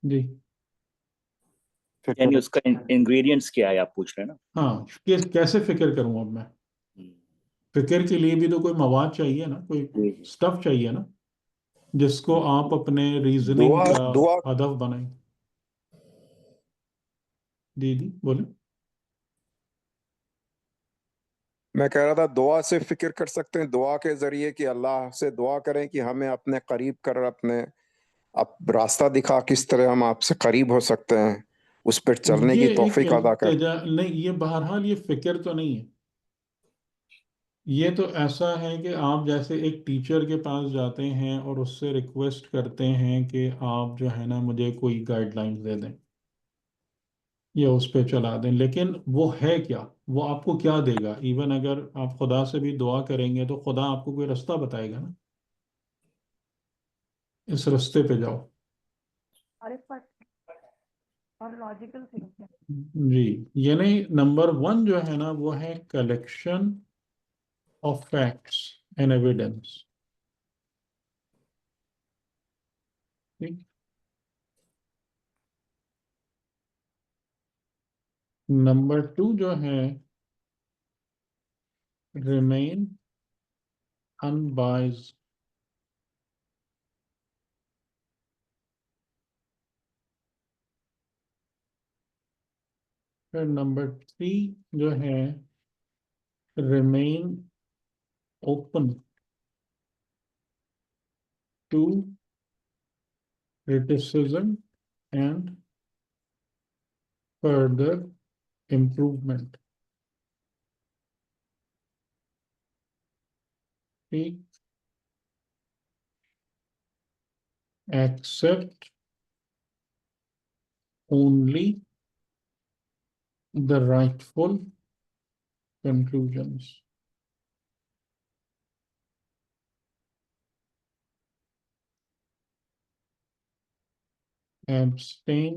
جی یعنی اس کا انگریڈینٹس کیا ہے آپ پوچھ رہے ہیں نا؟ ہاں، کیسے فکر کروں اب میں؟ فکر کے لیے بھی تو کوئی مواد چاہیے نا، کوئی جی سٹف چاہیے نا جس کو آپ اپنے ریزننگ کا دعا ہدف بنائیں. جی جی بولیں. میں کہہ رہا تھا دعا سے فکر کر سکتے ہیں، دعا کے ذریعے کہ اللہ سے دعا کریں کہ ہمیں اپنے قریب کر، اپنے راستہ دکھا کس طرح ہم آپ سے قریب ہو سکتے ہیں، اس پر چلنے کی یہ ایک توفیق ادا کر. نہیں، یہ بہرحال یہ فکر تو نہیں ہے. یہ تو ایسا ہے کہ آپ جیسے ایک ٹیچر کے پاس جاتے ہیں اور اس سے ریکویسٹ کرتے ہیں کہ آپ جو ہے نا مجھے کوئی گائیڈ لائنز دے دیں یا اس پہ چلا دیں، لیکن وہ ہے کیا، وہ آپ کو کیا دے گا؟ ایون اگر آپ خدا سے بھی دعا کریں گے تو خدا آپ کو کوئی رستہ بتائے گا نا، اس رستے پہ جاؤ. جی یعنی نمبر 1 جو ہے نا وہ ہے collection of facts and evidence. Number 2 جو ہے remain unbiased. پھر نمبر 3 جو ہے remain open to criticism and further improvement. ٹھیک، accept only the rightful conclusions. Abstain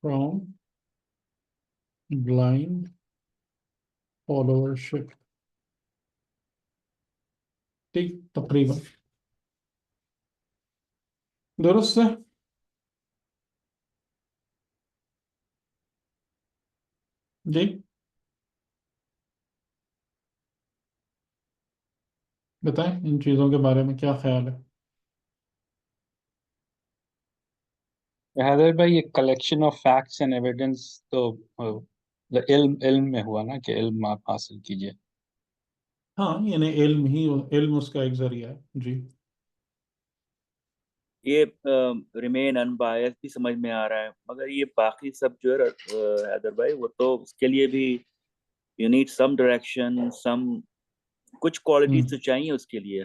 from blind followership. ٹھیک، تقریباً درست ہے. جی بتائیں ان چیزوں کے بارے میں کیا خیال ہے؟ حیدر بھائی، یہ collection of facts and evidence تو علم میں ہوا نا کہ علم آپ حاصل کیجئے. ہاں یعنی علم اس کا ایک ذریعہ ہے. جی یہ ریمین ان بایس بھی سمجھ میں آ رہا ہے، مگر یہ باقی سب جو ہے حیدر بھائی وہ تو اس کے لیے بھی یو نیڈ سم ڈائریکشن، کچھ کوالٹیز تو چاہیے اس کے لیے.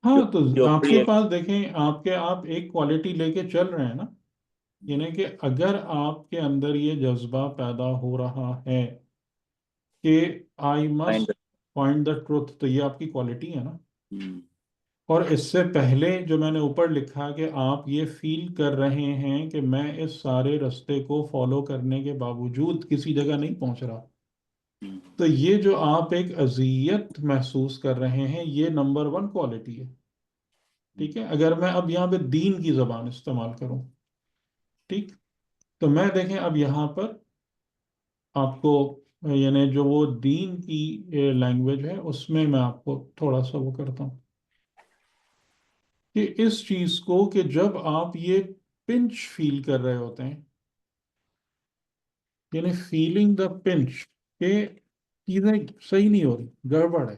ہاں تو جو آپ کے پاس دیکھیں، آپ ایک کوالٹی لے کے چل رہے ہیں نا، یعنی کہ اگر آپ کے اندر یہ جذبہ پیدا ہو رہا ہے کہ I must find the truth, تو یہ آپ کی کوالٹی ہے نا. اور اس سے پہلے جو میں نے اوپر لکھا کہ آپ یہ فیل کر رہے ہیں کہ میں اس سارے رستے کو فالو کرنے کے باوجود کسی جگہ نہیں پہنچ رہا، تو یہ جو آپ ایک اذیت محسوس کر رہے ہیں یہ نمبر 1 کوالٹی ہے. ٹھیک ہے. اگر میں اب یہاں پہ دین کی زبان استعمال کروں، ٹھیک، تو میں دیکھیں اب یہاں پر آپ کو یعنی جو وہ دین کی لینگویج ہے اس میں آپ کو تھوڑا سا وہ کرتا ہوں کہ اس چیز کو کہ جب آپ یہ پنچ فیل کر رہے ہوتے ہیں، یعنی فیلنگ دا پنچ، کہ چیزیں صحیح نہیں ہو رہی، گڑبڑ ہے،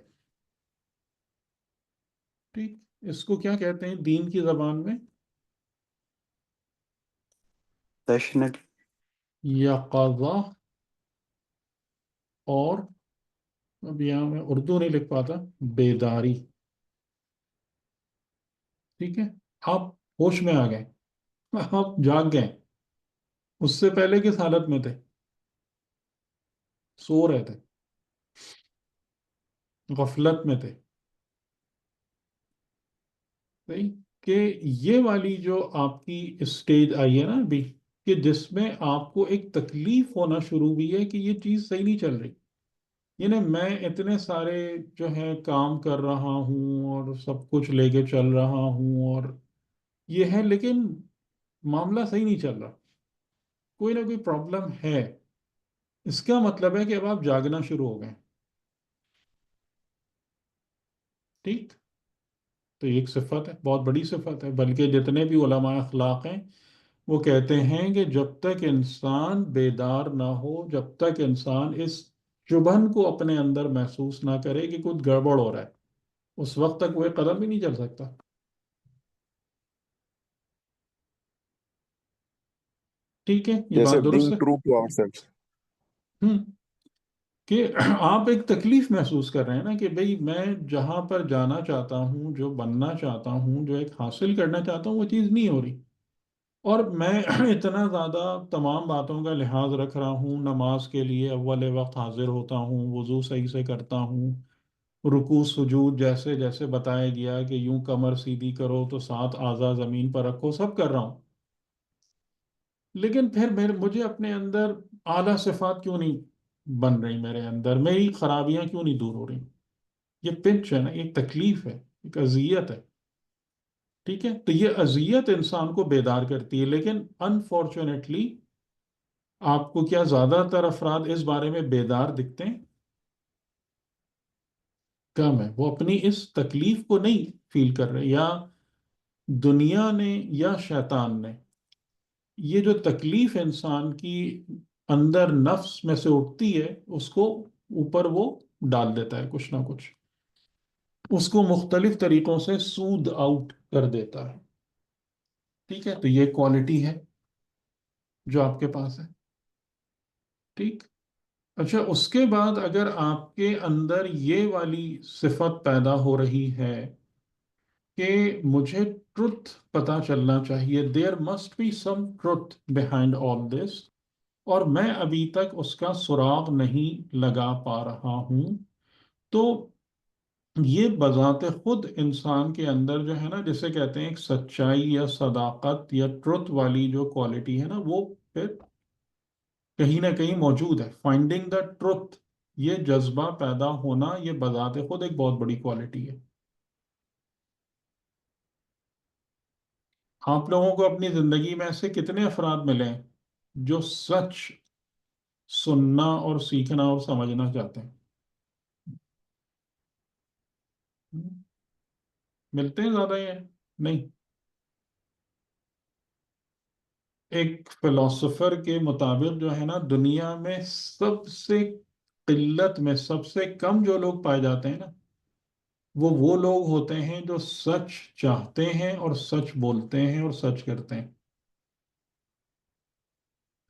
ٹھیک، اس کو کیا کہتے ہیں دین کی زبان میں؟ پیشنٹ. یقظہ، اور اب یہاں میں اردو نہیں لکھ پاتا، بیداری. ٹھیک ہے. آپ ہوش میں آ گئے، آپ جاگ گئے. اس سے پہلے کس حالت میں تھے؟ سو رہے تھے، غفلت میں تھے. صحیح. کہ یہ والی جو آپ کی اسٹیج آئی ہے نا ابھی، کہ جس میں آپ کو ایک تکلیف ہونا شروع ہوئی ہے کہ یہ چیز صحیح نہیں چل رہی. یعنی میں اتنے سارے جو ہے کام کر رہا ہوں اور سب کچھ لے کے چل رہا ہوں اور یہ ہے، لیکن معاملہ صحیح نہیں چل رہا، کوئی نہ کوئی پرابلم ہے. اس کا مطلب ہے کہ اب آپ جاگنا شروع ہو گئے. ٹھیک. تو یہ ایک صفت ہے، بہت بڑی صفت ہے. بلکہ جتنے بھی علماء اخلاق ہیں وہ کہتے ہیں کہ جب تک انسان بیدار نہ ہو، جب تک انسان اس چبھن کو اپنے اندر محسوس نہ کرے کہ کچھ گڑبڑ ہو رہا ہے، اس وقت تک وہ ایک قدم بھی نہیں چل سکتا. ٹھیک ہے. یہ جیسے بات درست being ہے. true to ourselves. ہوں کہ آپ ایک تکلیف محسوس کر رہے ہیں نا کہ بھئی میں جہاں پر جانا چاہتا ہوں، جو بننا چاہتا ہوں، جو ایک حاصل کرنا چاہتا ہوں، وہ چیز نہیں ہو رہی. اور میں اتنا زیادہ تمام باتوں کا لحاظ رکھ رہا ہوں، نماز کے لیے اول وقت حاضر ہوتا ہوں، وضو صحیح سے کرتا ہوں، رکوع سجود جیسے جیسے بتایا گیا کہ یوں کمر سیدھی کرو تو 7 اعضاء زمین پر رکھو، سب کر رہا ہوں. لیکن پھر مجھے اپنے اندر اعلیٰ صفات کیوں نہیں بن رہی، میرے اندر میری خرابیاں کیوں نہیں دور ہو رہی؟ یہ پنچ ہے نا، ایک تکلیف ہے، ایک اذیت ہے. ٹھیک ہے. تو یہ اذیت انسان کو بیدار کرتی ہے. لیکن انفارچونیٹلی آپ کو کیا زیادہ تر افراد اس بارے میں بیدار دکھتے ہیں؟ کم ہے. وہ اپنی اس تکلیف کو نہیں فیل کر رہے، یا دنیا نے یا شیطان نے یہ جو تکلیف انسان کی اندر نفس میں سے اٹھتی ہے اس کو اوپر وہ ڈال دیتا ہے، کچھ نہ کچھ اس کو مختلف طریقوں سے سود آؤٹ کر دیتا ہے. ٹھیک ہے. تو یہ کوالٹی ہے جو آپ کے پاس ہے. ٹھیک. اچھا، اس کے بعد اگر آپ کے اندر یہ والی صفت پیدا ہو رہی ہے کہ مجھے ٹروتھ پتا چلنا چاہیے، there must be some truth behind all this, اور میں ابھی تک اس کا سراغ نہیں لگا پا رہا ہوں، تو یہ بذات خود انسان کے اندر جو ہے نا، جسے کہتے ہیں ایک سچائی یا صداقت یا ٹروتھ والی جو کوالٹی ہے نا، وہ پھر کہیں نہ کہیں موجود ہے. فائنڈنگ دا ٹروتھ، یہ جذبہ پیدا ہونا، یہ بذات خود ایک بہت بڑی کوالٹی ہے. آپ لوگوں کو اپنی زندگی میں ایسے کتنے افراد ملے ہیں جو سچ سننا اور سیکھنا اور سمجھنا چاہتے ہیں؟ ملتے ہیں زیادہ یا نہیں؟ ایک فلاسفر کے مطابق جو ہے نا، دنیا میں سب سے قلت میں سب سے کم جو لوگ پائے جاتے ہیں نا، وہ لوگ ہوتے ہیں جو سچ چاہتے ہیں اور سچ بولتے ہیں اور سچ کرتے ہیں.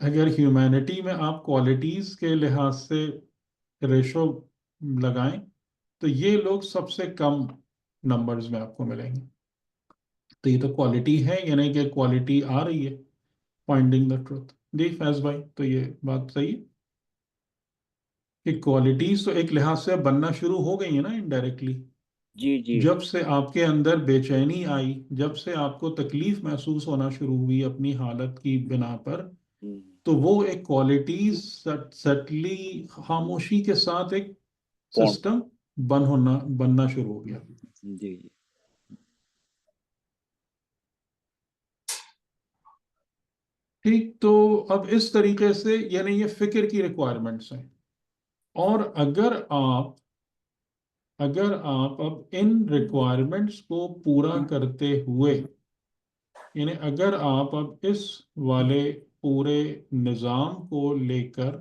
اگر ہیومینٹی میں آپ کوالٹیز کے لحاظ سے ریشو لگائیں تو یہ لوگ سب سے کم نمبرز میں آپ کو ملیں گے. تو یہ تو کوالٹی ہے، یعنی کہ کوالٹی آ رہی ہے فائنڈنگ دا ٹروتھ. جی فیض بھائی، تو یہ بات صحیح ہے کہ کوالٹیز تو ایک لحاظ سے بننا شروع ہو گئی ہیں نا انڈائریکٹلی. جی جی. جب سے آپ کے اندر بے چینی آئی، جب سے آپ کو تکلیف محسوس ہونا شروع ہوئی اپنی حالت کی بنا پر، تو وہ ایک کوالٹیز سٹلی خاموشی کے ساتھ ایک سسٹم بننا شروع ہو گیا. جی جی ٹھیک. تو اب اس طریقے سے یعنی یہ فکر کی ریکوائرمنٹس ہیں. اور اگر آپ اب ان ریکوائرمنٹس کو پورا کرتے ہوئے یعنی اگر آپ اب اس والے پورے نظام کو لے کر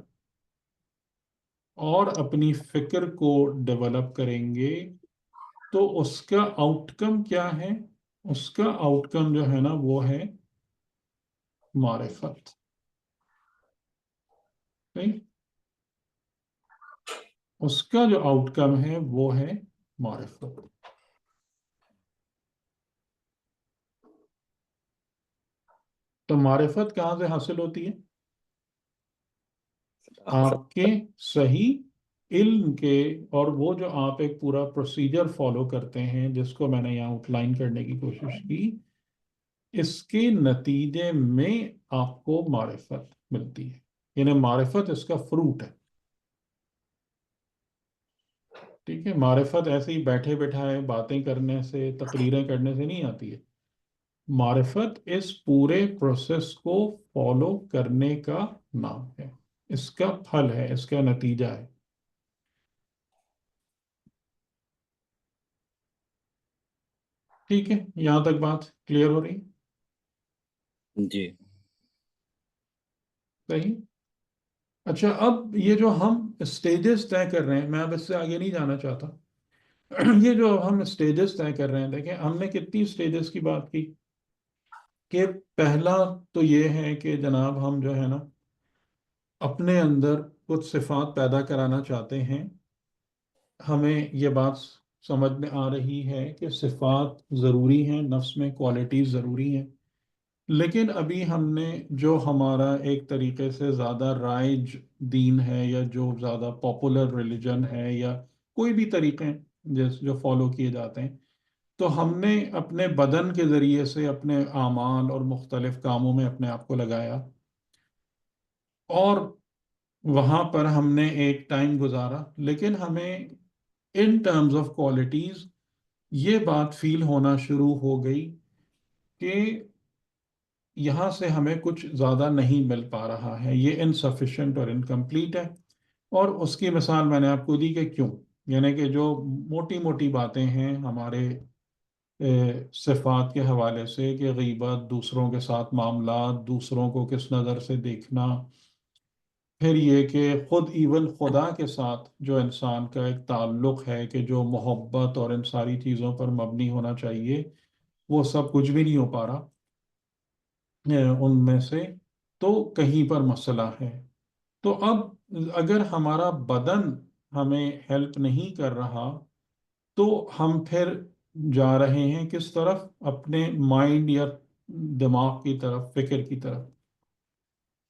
اور اپنی فکر کو ڈیولپ کریں گے تو اس کا آؤٹ کم کیا ہے؟ اس کا آؤٹ کم جو ہے نا وہ ہے معرفت. اس کا جو آؤٹ کم ہے وہ ہے معرفت. تو معرفت کہاں سے حاصل ہوتی ہے؟ آپ کے صحیح علم کے. اور وہ جو آپ ایک پورا پروسیجر فالو کرتے ہیں جس کو میں نے یہاں آؤٹ لائن کرنے کی کوشش کی، اس کے نتیجے میں آپ کو معرفت ملتی ہے. یعنی معرفت اس کا فروٹ ہے. ٹھیک ہے. معرفت ایسے ہی بیٹھے بٹھائے باتیں کرنے سے تقریریں کرنے سے نہیں آتی ہے. معرفت اس پورے پروسیس کو فالو کرنے کا نام ہے. اس کا پھل ہے، اس کا نتیجہ ہے. ٹھیک ہے. یہاں تک بات کلیئر ہو رہی؟ جی صحیح. اچھا، اب یہ جو ہم اسٹیجز طے کر رہے ہیں، میں اب اس سے آگے نہیں جانا چاہتا. یہ جو ہم اسٹیجز طے کر رہے ہیں، دیکھیں ہم نے کتنی اسٹیجز کی بات کی کہ پہلا تو یہ ہے کہ جناب ہم جو ہے نا اپنے اندر کچھ صفات پیدا کرانا چاہتے ہیں. ہمیں یہ بات سمجھ میں آ رہی ہے کہ صفات ضروری ہیں، نفس میں کوالٹیز ضروری ہیں. لیکن ابھی ہم نے جو ہمارا ایک طریقے سے زیادہ رائج دین ہے یا جو زیادہ پاپولر ریلیجن ہے یا کوئی بھی طریقے جو فالو کیے جاتے ہیں، تو ہم نے اپنے بدن کے ذریعے سے اپنے اعمال اور مختلف کاموں میں اپنے آپ کو لگایا اور وہاں پر ہم نے ایک ٹائم گزارا. لیکن ہمیں ان ٹرمز آف کوالٹیز یہ بات فیل ہونا شروع ہو گئی کہ یہاں سے ہمیں کچھ زیادہ نہیں مل پا رہا ہے، یہ انسفیشینٹ اور انکمپلیٹ ہے. اور اس کی مثال میں نے آپ کو دی کہ کیوں. یعنی کہ جو موٹی موٹی باتیں ہیں ہمارے صفات کے حوالے سے کہ غیبت، دوسروں کے ساتھ معاملات، دوسروں کو کس نظر سے دیکھنا، پھر یہ کہ خود ایون خدا کے ساتھ جو انسان کا ایک تعلق ہے کہ جو محبت اور ان ساری چیزوں پر مبنی ہونا چاہیے، وہ سب کچھ بھی نہیں ہو پا رہا ان میں سے. تو کہیں پر مسئلہ ہے. تو اب اگر ہمارا بدن ہمیں ہیلپ نہیں کر رہا تو ہم پھر جا رہے ہیں کس طرف؟ اپنے مائنڈ یا دماغ کی طرف، فکر کی طرف.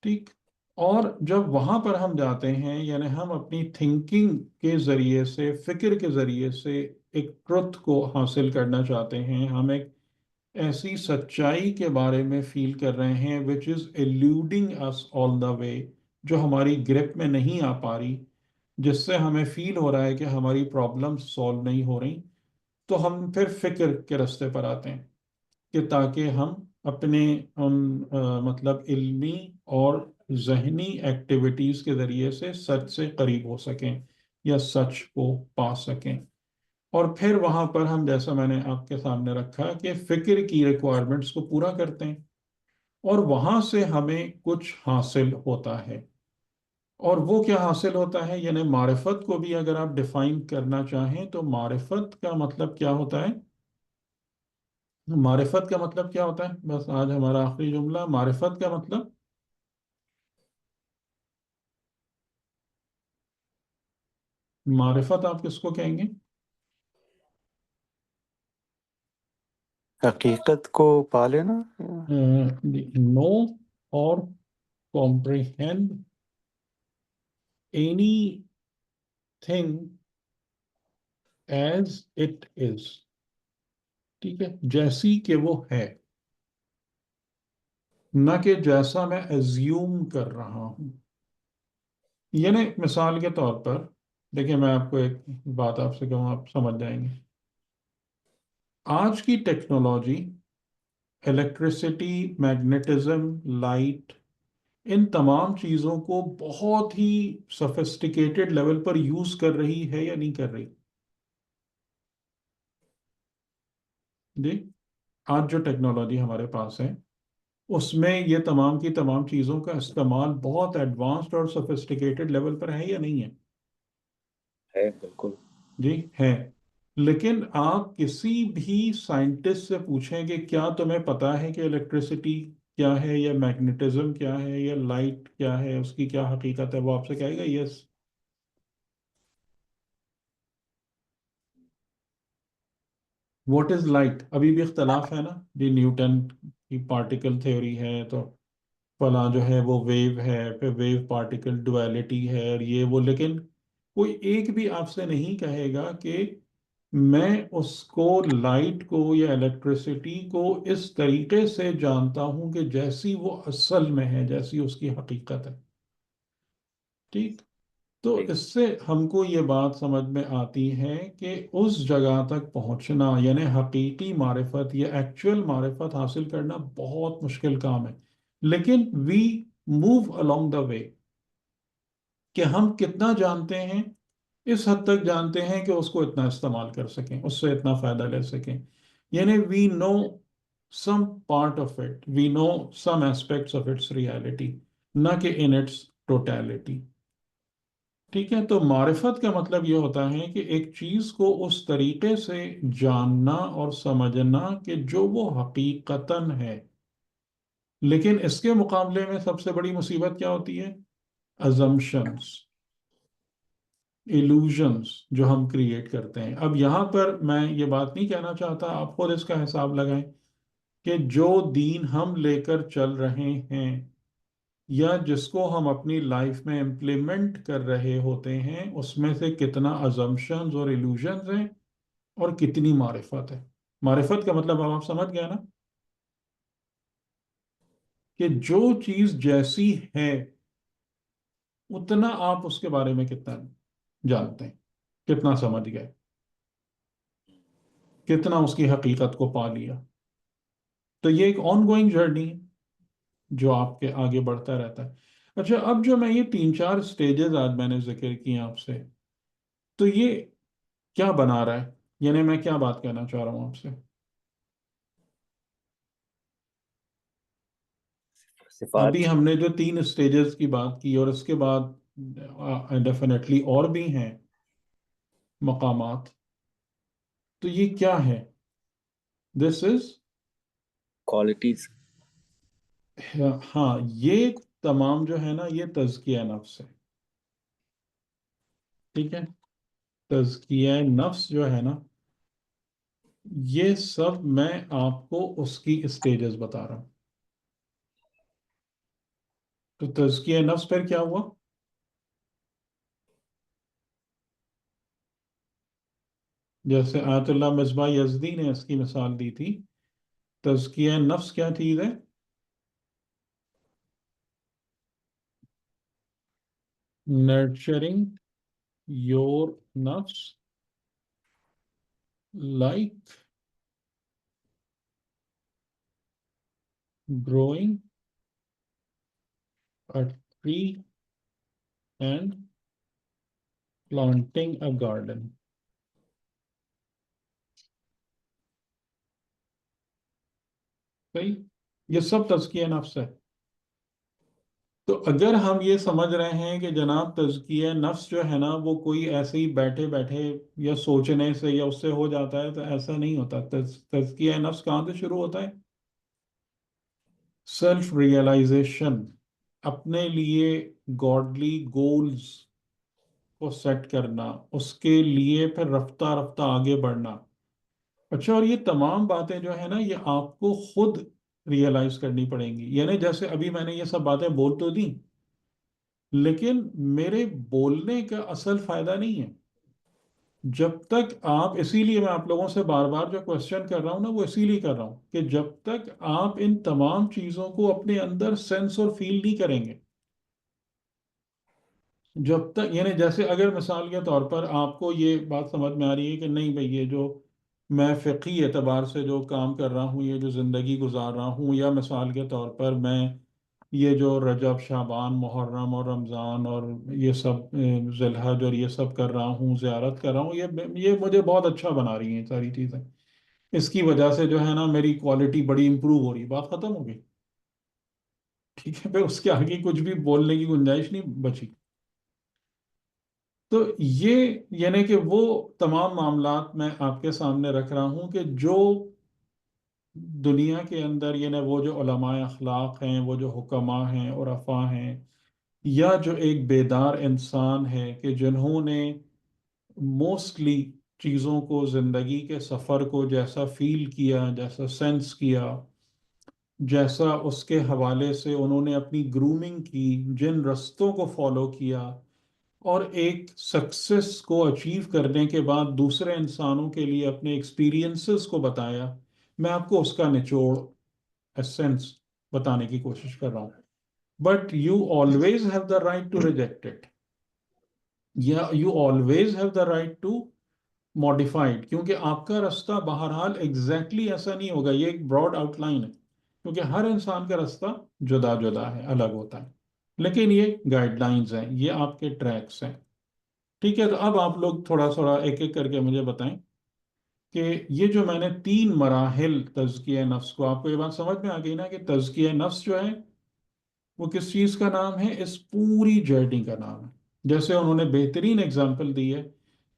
ٹھیک. اور جب وہاں پر ہم جاتے ہیں یعنی ہم اپنی تھنکنگ کے ذریعے سے، فکر کے ذریعے سے ایک ٹروتھ کو حاصل کرنا چاہتے ہیں، ہم ایک ایسی سچائی کے بارے میں فیل کر رہے ہیں which is eluding us all the way، جو ہماری گرپ میں نہیں آ پا رہی، جس سے ہمیں فیل ہو رہا ہے کہ ہماری پرابلم سولو نہیں ہو رہی. تو ہم پھر فکر کے رستے پر آتے ہیں کہ تاکہ ہم اپنے ان مطلب علمی اور ذہنی ایکٹیویٹیز کے ذریعے سے سچ سے قریب ہو سکیں یا سچ کو پا سکیں. اور پھر وہاں پر ہم، جیسا میں نے آپ کے سامنے رکھا، کہ فکر کی ریکوائرمنٹس کو پورا کرتے ہیں اور وہاں سے ہمیں کچھ حاصل ہوتا ہے. اور وہ کیا حاصل ہوتا ہے؟ یعنی معرفت کو بھی اگر آپ ڈیفائن کرنا چاہیں تو معرفت کا مطلب کیا ہوتا ہے؟ معرفت کا مطلب کیا ہوتا ہے؟ بس آج ہمارا آخری جملہ، معرفت کا مطلب معرفت آپ کس کو کہیں گے؟ حقیقت کو پا لینا. نو اور comprehend anything as it is. ٹھیک ہے، جیسی کہ وہ ہے. نہ کہ جیسا میں ایزیوم کر رہا ہوں. یعنی مثال کے طور پر دیکھیں، میں آپ کو ایک بات آپ سے کہوں، آپ سمجھ جائیں گے. آج کی ٹیکنالوجی، الیکٹریسٹی، میگنیٹزم، لائٹ، ان تمام چیزوں کو بہت ہی سفسٹیکیٹڈ لیول پر یوز کر رہی ہے یا نہیں کر رہی؟ جی، آج جو ٹیکنالوجی ہمارے پاس ہے اس میں یہ تمام کی تمام چیزوں کا استعمال بہت ایڈوانسڈ اور سفسٹیکیٹڈ لیول پر ہے یا نہیں ہے؟ ہے بالکل. جی ہے. لیکن آپ کسی بھی سائنٹسٹ سے پوچھیں کہ کیا تمہیں پتا ہے کہ الیکٹریسٹی کیا ہے، یا میگنیٹزم کیا ہے، یا لائٹ کیا ہے، اس کی کیا حقیقت ہے، وہ آپ سے کہے گا یس. What is light? ابھی بھی اختلاف ہے نا جی. نیوٹن کی پارٹیکل تھیوری ہے تو فلاں جو ہے وہ ویو ہے، پھر ویو پارٹیکل ڈویلٹی ہے اور یہ وہ. لیکن کوئی ایک بھی آپ سے نہیں کہے گا کہ میں اس کو، لائٹ کو یا الیکٹریسٹی کو اس طریقے سے جانتا ہوں کہ جیسی وہ اصل میں ہے، جیسی اس کی حقیقت ہے. ٹھیک. تو ٹھیک. اس سے ہم کو یہ بات سمجھ میں آتی ہے کہ اس جگہ تک پہنچنا، یعنی حقیقی معرفت یا ایکچوئل معرفت حاصل کرنا بہت مشکل کام ہے. لیکن وی موو along دا وے کہ ہم کتنا جانتے ہیں، اس حد تک جانتے ہیں کہ اس کو اتنا استعمال کر سکیں، اس سے اتنا فائدہ لے سکیں. یعنی we know some part of it, we know some aspects of its reality, نہ کہ ان اٹس ٹوٹیلٹی. ٹھیک ہے. تو معرفت کا مطلب یہ ہوتا ہے کہ ایک چیز کو اس طریقے سے جاننا اور سمجھنا کہ جو وہ حقیقتاً ہے. لیکن اس کے مقابلے میں سب سے بڑی مصیبت کیا ہوتی ہے؟ assumptions، illusions جو ہم کریٹ کرتے ہیں. اب یہاں پر میں یہ بات نہیں کہنا چاہتا، آپ خود اس کا حساب لگائیں کہ جو دین ہم لے کر چل رہے ہیں یا جس کو ہم اپنی لائف میں امپلیمنٹ کر رہے ہوتے ہیں، اس میں سے کتنا assumptions اور illusions ہیں اور کتنی معرفت ہے. معرفت کا مطلب اب آپ سمجھ گئے نا کہ جو چیز جیسی ہے اتنا آپ اس کے بارے میں کتنا جانتے ہیں، کتنا سمجھ گئے، کتنا اس کی حقیقت کو پا لیا. تو یہ ایک آن گوئنگ جرنی ہے جو آپ کے آگے بڑھتا رہتا ہے. اچھا، اب جو میں یہ 3-4 سٹیجز آج میں نے ذکر کی آپ سے، تو یہ کیا بنا رہا ہے؟ یعنی میں کیا بات کہنا چاہ رہا ہوں آپ سے؟ صفات. ابھی ہم نے جو 3 سٹیجز کی بات کی، اور اس کے بعد ڈیفینیٹلی اور بھی ہیں مقامات، تو یہ کیا ہے؟ دس از، کوالٹیز. ہاں، یہ تمام جو ہے نا یہ تزکیہ نفس ہے. ٹھیک ہے. تزکیہ نفس جو ہے نا، یہ سب میں آپ کو اس کی اسٹیجز بتا رہا ہوں. تو تزکیہ نفس پر کیا ہوا؟ جیسے آیت اللہ مصباح یزدی نے اس کی مثال دی تھی. تزکیہ نفس کیا چیز ہے؟ nurturing your nafs like growing a tree and planting a garden. صحیح. یہ سب تزکیہ نفس ہے. تو اگر ہم یہ سمجھ رہے ہیں کہ جناب تزکیہ نفس جو ہے نا وہ کوئی ایسے ہی بیٹھے بیٹھے یا سوچنے سے یا اس سے ہو جاتا ہے، تو ایسا نہیں ہوتا. تزکیہ نفس کہاں سے شروع ہوتا ہے؟ سیلف ریئلائزیشن، اپنے لیے گاڈلی گولز کو سیٹ کرنا، اس کے لیے پھر رفتہ رفتہ آگے بڑھنا. اچھا، اور یہ تمام باتیں جو ہے نا یہ آپ کو خود ریئلائز کرنی پڑیں گی. یعنی جیسے ابھی میں نے یہ سب باتیں بول تو دیں، لیکن میرے بولنے کا اصل فائدہ نہیں ہے. جب تک آپ، اسی لیے میں آپ لوگوں سے بار بار جو کوشچن کر رہا ہوں نا، وہ اسی لیے کر رہا ہوں کہ جب تک آپ ان تمام چیزوں کو اپنے اندر سینس اور فیل نہیں کریں گے، جب تک، یعنی جیسے اگر مثال کے طور پر آپ کو یہ بات سمجھ میں آ رہی ہے کہ نہیں بھئی، یہ جو میں فقہی اعتبار سے جو کام کر رہا ہوں، یہ جو زندگی گزار رہا ہوں، یا مثال کے طور پر میں یہ جو رجب، شعبان، محرم اور رمضان اور یہ سب ذی الحج اور یہ سب کر رہا ہوں، زیارت کر رہا ہوں، یہ مجھے بہت اچھا بنا رہی ہیں ساری چیزیں، اس کی وجہ سے جو ہے نا میری کوالٹی بڑی امپروو ہو رہی ہے، بات ختم ہو گئی. ٹھیک ہے، پھر اس کے آگے کچھ بھی بولنے کی گنجائش نہیں بچی. تو یہ یعنی کہ وہ تمام معاملات میں آپ کے سامنے رکھ رہا ہوں کہ جو دنیا کے اندر، یعنی وہ جو علماء اخلاق ہیں، وہ جو حکماء ہیں اور عرفاء ہیں، یا جو ایک بیدار انسان ہے کہ جنہوں نے موسٹلی چیزوں کو، زندگی کے سفر کو جیسا فیل کیا، جیسا سینس کیا، جیسا اس کے حوالے سے انہوں نے اپنی گرومنگ کی، جن رستوں کو فالو کیا، اور ایک سکسیس کو اچیو کرنے کے بعد دوسرے انسانوں کے لیے اپنے ایکسپیرینسز کو بتایا، میں آپ کو اس کا نچوڑ، ایسنس بتانے کی کوشش کر رہا ہوں. But you always have the right to reject it, یا you always have the right to modified, کیونکہ آپ کا رستہ بہرحال ایگزیکٹلی ایسا نہیں ہوگا. یہ ایک براڈ آؤٹ لائن ہے، کیونکہ ہر انسان کا رستہ جدا جدا ہے، الگ ہوتا ہے، لیکن یہ گائیڈ لائنز ہیں، یہ آپ کے ٹریکس ہیں. ٹھیک ہے، تو اب آپ لوگ تھوڑا تھوڑا ایک ایک کر کے مجھے بتائیں کہ یہ جو میں نے 3 مراحل تزکیہ نفس کو، آپ کو یہ بات سمجھ میں آ گئی نا کہ تزکیہ نفس جو ہے وہ کس چیز کا نام ہے؟ اس پوری جرنی کا نام ہے. جیسے انہوں نے بہترین اگزامپل دی ہے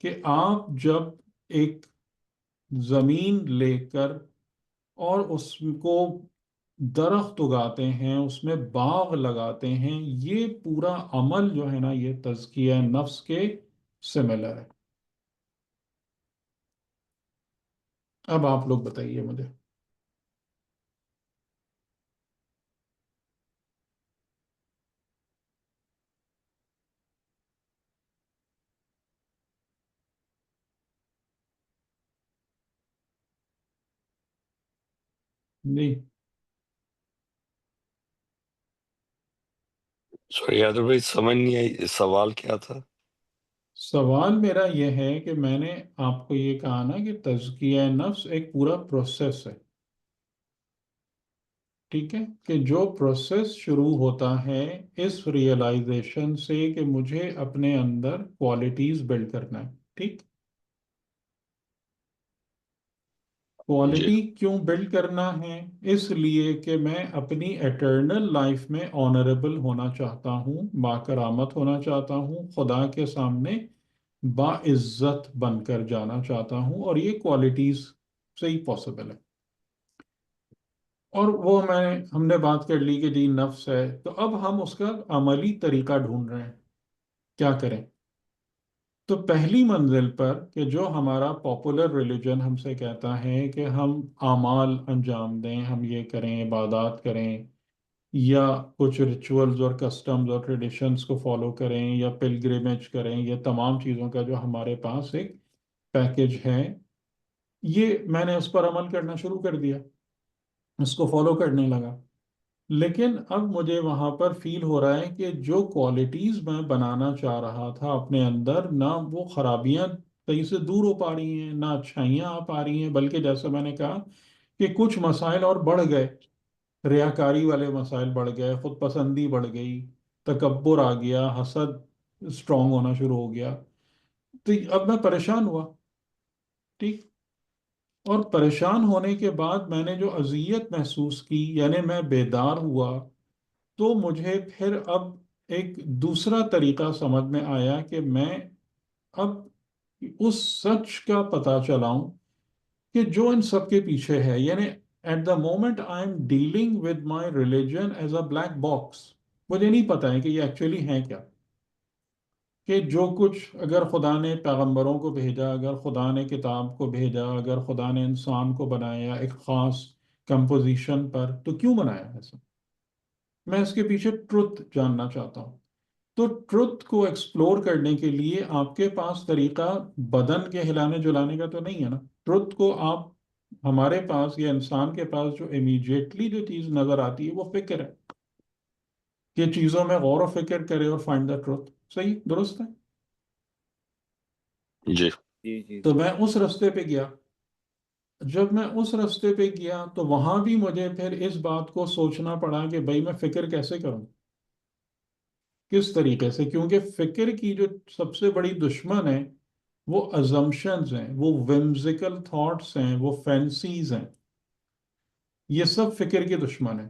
کہ آپ جب ایک زمین لے کر اور اس کو درخت اگاتے ہیں، اس میں باغ لگاتے ہیں، یہ پورا عمل جو ہے نا، یہ تزکیہ نفس کے سملر ہے. اب آپ لوگ بتائیے مجھے. جی، سوری یادر بھائی، سمجھ نہیں آئی سوال کیا تھا؟ سوال میرا یہ ہے کہ میں نے آپ کو یہ کہا نا کہ تزکیہ نفس ایک پورا پروسیس ہے. ٹھیک ہے، کہ جو پروسیس شروع ہوتا ہے اس ریئلائزیشن سے کہ مجھے اپنے اندر کوالٹیز بلڈ کرنا ہے. ٹھیک، جی کوالٹی کیوں بلڈ کرنا ہے؟ اس لیے کہ میں اپنی ایٹرنل لائف میں آنریبل ہونا چاہتا ہوں، باکرامت ہونا چاہتا ہوں، خدا کے سامنے باعزت بن کر جانا چاہتا ہوں، اور یہ کوالٹیز سے ہی پاسبل ہے. اور وہ ہم نے بات کر لی کہ جی نفس ہے، تو اب ہم اس کا عملی طریقہ ڈھونڈ رہے ہیں، کیا کریں؟ تو پہلی منزل پر کہ جو ہمارا پاپولر ریلیجن ہم سے کہتا ہے کہ ہم اعمال انجام دیں، ہم یہ کریں، عبادات کریں، یا کچھ ریچولز اور کسٹمز اور ٹریڈیشنز کو فالو کریں، یا پلگریمیج کریں، یہ تمام چیزوں کا جو ہمارے پاس ایک پیکج ہے، یہ میں نے اس پر عمل کرنا شروع کر دیا، اس کو فالو کرنے لگا. لیکن اب مجھے وہاں پر فیل ہو رہا ہے کہ جو کوالٹیز میں بنانا چاہ رہا تھا اپنے اندر، نہ وہ خرابیاں کہیں سے دور ہو پا رہی ہیں، نہ اچھائیاں آ پا رہی ہیں، بلکہ جیسا میں نے کہا کہ کچھ مسائل اور بڑھ گئے، ریاکاری والے مسائل بڑھ گئے، خود پسندی بڑھ گئی، تکبر آ گیا، حسد اسٹرانگ ہونا شروع ہو گیا. تو اب میں پریشان ہوا. ٹھیک، اور پریشان ہونے کے بعد میں نے جو اذیت محسوس کی، یعنی میں بیدار ہوا، تو مجھے پھر اب ایک دوسرا طریقہ سمجھ میں آیا کہ میں اب اس سچ کا پتہ چلاؤں کہ جو ان سب کے پیچھے ہے. یعنی at the moment I am dealing with my religion as a black box, مجھے نہیں پتا ہے کہ یہ ایکچولی ہے کیا، کہ جو کچھ اگر خدا نے پیغمبروں کو بھیجا، اگر خدا نے کتاب کو بھیجا، اگر خدا نے انسان کو بنایا ایک خاص کمپوزیشن پر، تو کیوں بنایا ایسا؟ میں اس کے پیچھے ٹروتھ جاننا چاہتا ہوں. تو ٹروتھ کو ایکسپلور کرنے کے لیے آپ کے پاس طریقہ بدن کے ہلانے جلانے کا تو نہیں ہے نا. ٹروتھ کو آپ ہمارے پاس یا انسان کے پاس جو امیجیٹلی جو چیز نظر آتی ہے وہ فکر ہے کہ چیزوں میں غور و فکر کرے اور فائنڈ دا ٹروتھ. صحیح درست ہے. جی جی جی تو میں اس راستے پہ گیا. جب میں اس راستے پہ گیا تو وہاں بھی مجھے پھر اس بات کو سوچنا پڑا کہ بھائی میں فکر کیسے کروں, کس طریقے سے, کیونکہ فکر کی جو سب سے بڑی دشمن ہے وہ ازمپشنز ہیں, وہ ومزیکل تھاٹس ہیں, وہ فینسیز ہیں. یہ سب فکر کے دشمن ہیں.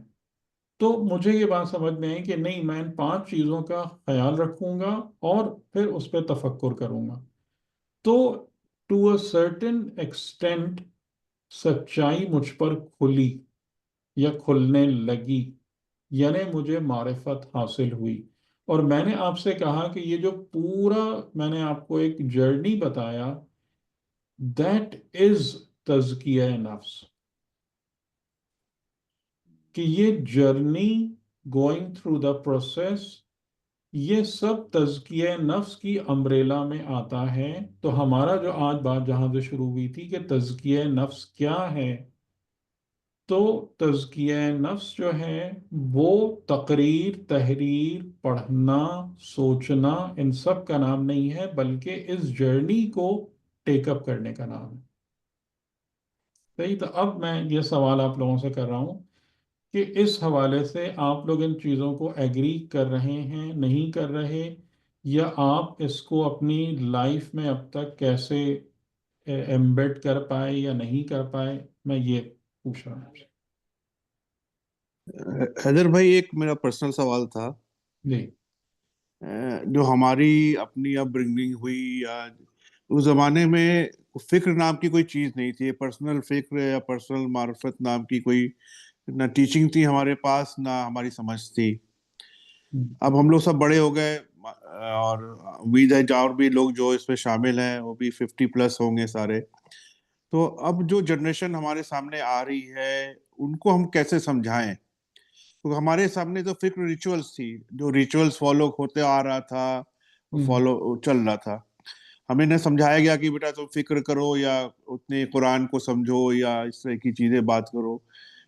تو مجھے یہ بات سمجھ میں آئی کہ نہیں, میں ان 5 چیزوں کا خیال رکھوں گا اور پھر اس پہ تفکر کروں گا. تو ٹو اے سرٹن ایکسٹینٹ سچائی مجھ پر کھلی یا کھلنے لگی, یعنی مجھے معرفت حاصل ہوئی. اور میں نے آپ سے کہا کہ یہ جو پورا میں نے آپ کو ایک جرنی بتایا, دیٹ از تزکیہ نفس. کہ یہ journey going through the process, یہ سب تزکیہ نفس کی امبریلا میں آتا ہے. تو ہمارا جو آج بات جہاں سے شروع ہوئی تھی کہ تزکیہ نفس کیا ہے, تو تزکیہ نفس جو ہے وہ تقریر, تحریر, پڑھنا, سوچنا, ان سب کا نام نہیں ہے, بلکہ اس جرنی کو ٹیک اپ کرنے کا نام ہے. صحیح. تو اب میں یہ سوال آپ لوگوں سے کر رہا ہوں کہ اس حوالے سے آپ لوگ ان چیزوں کو ایگری کر رہے ہیں, نہیں کر رہے, یا آپ اس کو اپنی لائف میں اب تک کیسے ایمبیڈ کر پائے یا نہیں کر پائے, میں یہ پوچھ رہا ہوں. حیدر بھائی ایک میرا پرسنل سوال تھا. جی. جو ہماری اپنی اپ برنگنگ ہوئی, یا اس زمانے میں فکر نام کی کوئی چیز نہیں تھی, پرسنل فکر یا پرسنل معرفت نام کی کوئی نہ ٹیچنگ تھی ہمارے پاس, نہ ہماری سمجھ تھی. اب ہم لوگ سب بڑے ہو گئے, اور امید ہے اور بھی لوگ جو اس میں شامل ہیں وہ بھی 50+ ہوں گے سارے. تو اب جو جنریشن ہمارے سامنے آ رہی ہے ان کو ہم کیسے سمجھائیں؟ کیونکہ ہمارے سامنے تو فکر ریچولز تھی, جو ریچولز فالو ہوتے آ رہا تھا, فالو چل رہا تھا. ہمیں نہ سمجھایا گیا کہ بیٹا تم فکر کرو یا اتنے قرآن کو سمجھو یا اس طرح کی چیزیں بات کرو.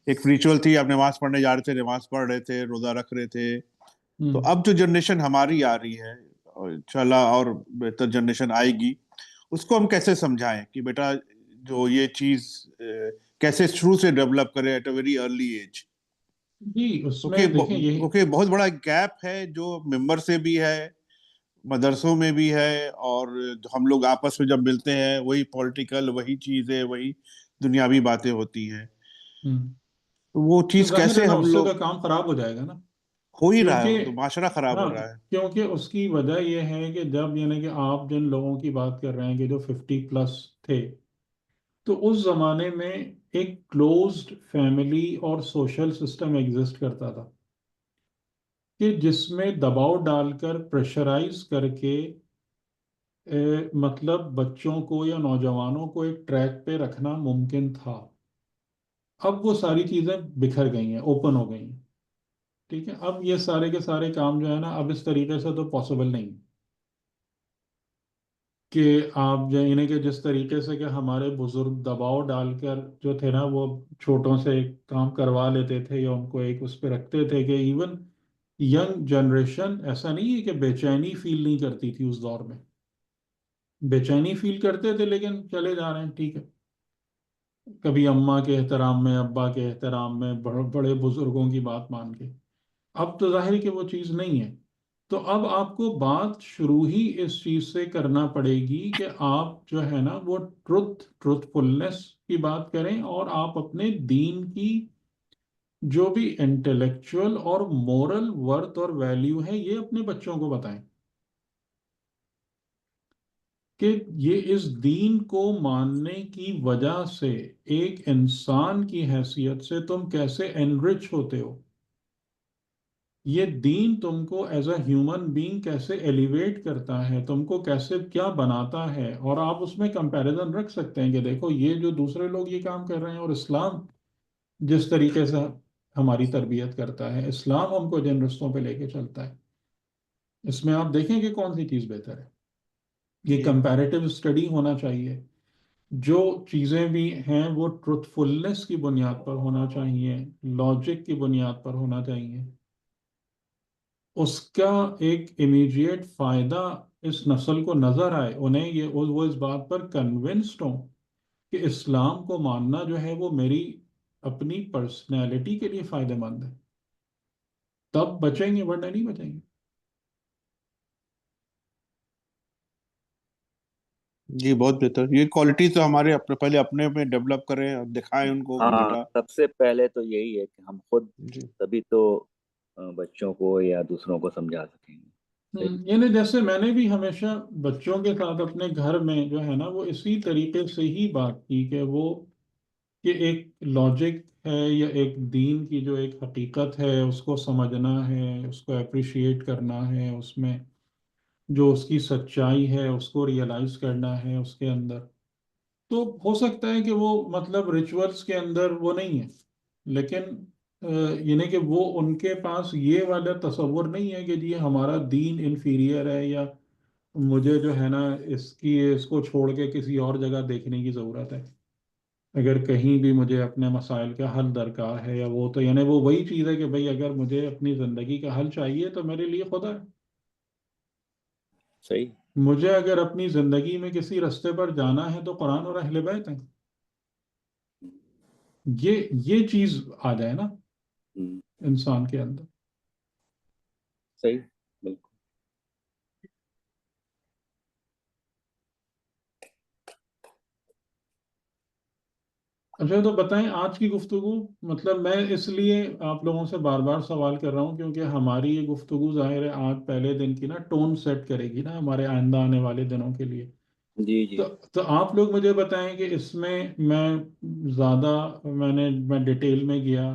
ایک ریچول تھی, آپ نماز پڑھنے جا رہے تھے, نماز پڑھ رہے تھے, روزہ رکھ رہے تھے. تو اب جو جنریشن ہماری آ رہی ہے, انشاءاللہ اور بہتر جنریشن آئے گی, اس کو ہم کیسے سمجھائیں کہ بیٹا جو یہ چیز کیسے شروع سے ڈیولپ کرے at a very early age. جی اس میں دیکھیں یہی کیونکہ بہت بڑا گیپ ہے جو ممبر سے بھی ہے, مدرسوں میں بھی ہے, اور ہم لوگ آپس میں جب ملتے ہیں وہی پولیٹیکل, وہی چیزیں, وہی دنیاوی باتیں ہوتی ہیں. تو وہ تو چیز ظاہر ہے کیسے نا, ہم اس سے لوگ, تو کام خراب ہو جائے گا نا. ہو ہی رہا ہے, وہ کیونکہ تو معاشرہ خراب ہاں, ہو رہا ہے. کیونکہ اس کی وجہ یہ ہے کہ جب یعنی کہ آپ جن لوگوں کی بات کر رہے ہیں کہ جو 50+ تھے, تو اس زمانے میں ایک کلوزڈ فیملی اور سوشل سسٹم ایگزسٹ کرتا تھا کہ جس میں دباؤ ڈال کر, پریشرائز کر کے, مطلب بچوں کو یا نوجوانوں کو ایک ٹریک پہ رکھنا ممکن تھا. اب وہ ساری چیزیں بکھر گئی ہیں, اوپن ہو گئی ہیں. ٹھیک ہے, اب یہ سارے کے سارے کام جو ہے نا, اب اس طریقے سے تو پاسبل نہیں کہ آپ جو انہیں کہ جس طریقے سے کہ ہمارے بزرگ دباؤ ڈال کر جو تھے نا, وہ چھوٹوں سے کام کروا لیتے تھے یا ان کو ایک اس پہ رکھتے تھے, کہ ایون ینگ جنریشن ایسا نہیں ہے کہ بے چینی فیل نہیں کرتی تھی اس دور میں. بے چینی فیل کرتے تھے لیکن چلے جا رہے ہیں, ٹھیک ہے, کبھی اماں کے احترام میں, ابا کے احترام میں, بڑے بزرگوں کی بات مان کے. اب تو ظاہر ہے کہ وہ چیز نہیں ہے. تو اب آپ کو بات شروع ہی اس چیز سے کرنا پڑے گی کہ آپ جو ہے نا وہ ٹروتھ فلنس کی بات کریں, اور آپ اپنے دین کی جو بھی انٹلیکچوئل اور مورل ورتھ اور ویلیو ہے یہ اپنے بچوں کو بتائیں کہ یہ اس دین کو ماننے کی وجہ سے ایک انسان کی حیثیت سے تم کیسے انرچ ہوتے ہو, یہ دین تم کو ایز اے ہیومن بینگ کیسے ایلیویٹ کرتا ہے, تم کو کیسے کیا بناتا ہے. اور آپ اس میں کمپیریزن رکھ سکتے ہیں کہ دیکھو یہ جو دوسرے لوگ یہ کام کر رہے ہیں, اور اسلام جس طریقے سے ہماری تربیت کرتا ہے, اسلام ہم کو جن رستوں پہ لے کے چلتا ہے. اس میں آپ دیکھیں کہ کون سی چیز بہتر ہے. یہ جی کمپیریٹیو اسٹڈی ہونا چاہیے. جو چیزیں بھی ہیں وہ ٹروتھ فلنس کی بنیاد پر ہونا چاہیے، لاجک کی بنیاد پر ہونا چاہیے. اس کا ایک امیجیٹ فائدہ اس نسل کو نظر آئے، انہیں یہ وہ اس بات پر کنونسڈ ہوں کہ اسلام کو ماننا جو ہے وہ میری اپنی پرسنالٹی کے لیے فائدہ مند ہے. تب بچیں گے، ورنہ نہیں بچیں گے. جی بہت بہتر. یہ کوالٹی تو ہمارے پہلے اپنے میں ڈیولپ کریں اور دکھائیں ان کو کہ ہاں بیٹا. سب سے پہلے تو یہی ہے کہ ہم خود جی تبھی تو بچوں کو یا دوسروں کو سمجھا سکیں گے. صحیح. یعنی جیسے میں نے بھی ہمیشہ بچوں کے ساتھ اپنے گھر میں جو ہے نا وہ اسی طریقے سے ہی بات کی کہ وہ کہ ایک لاجک ہے یا ایک دین کی جو ایک حقیقت ہے اس کو سمجھنا ہے، اس کو اپریشیٹ کرنا ہے، اس میں جو اس کی سچائی ہے اس کو ریئلائز کرنا ہے اس کے اندر. تو ہو سکتا ہے کہ وہ مطلب ریچولس کے اندر وہ نہیں ہے، لیکن یعنی کہ وہ ان کے پاس یہ والا تصور نہیں ہے کہ جی ہمارا دین انفیریئر ہے یا مجھے جو ہے نا اس کو چھوڑ کے کسی اور جگہ دیکھنے کی ضرورت ہے. اگر کہیں بھی مجھے اپنے مسائل کا حل درکار ہے یا وہ تو یعنی وہ وہی چیز ہے کہ بھئی اگر مجھے اپنی زندگی کا حل چاہیے تو میرے لیے خدا ہے. صحیح. مجھے اگر اپنی زندگی میں کسی رستے پر جانا ہے تو قرآن اور اہل بیت ہیں. یہ چیز آ جائے نا ہم، انسان کے اندر. صحیح. بالکل. اچھا تو بتائیں آج کی گفتگو، مطلب میں اس لیے آپ لوگوں سے بار بار سوال کر رہا ہوں کیونکہ ہماری یہ گفتگو ظاہر ہے آج پہلے دن کی نا ٹون سیٹ کرے گی نا ہمارے آئندہ آنے والے دنوں کے لیے. جی جی. تو آپ لوگ مجھے بتائیں کہ اس میں زیادہ میں ڈیٹیل میں گیا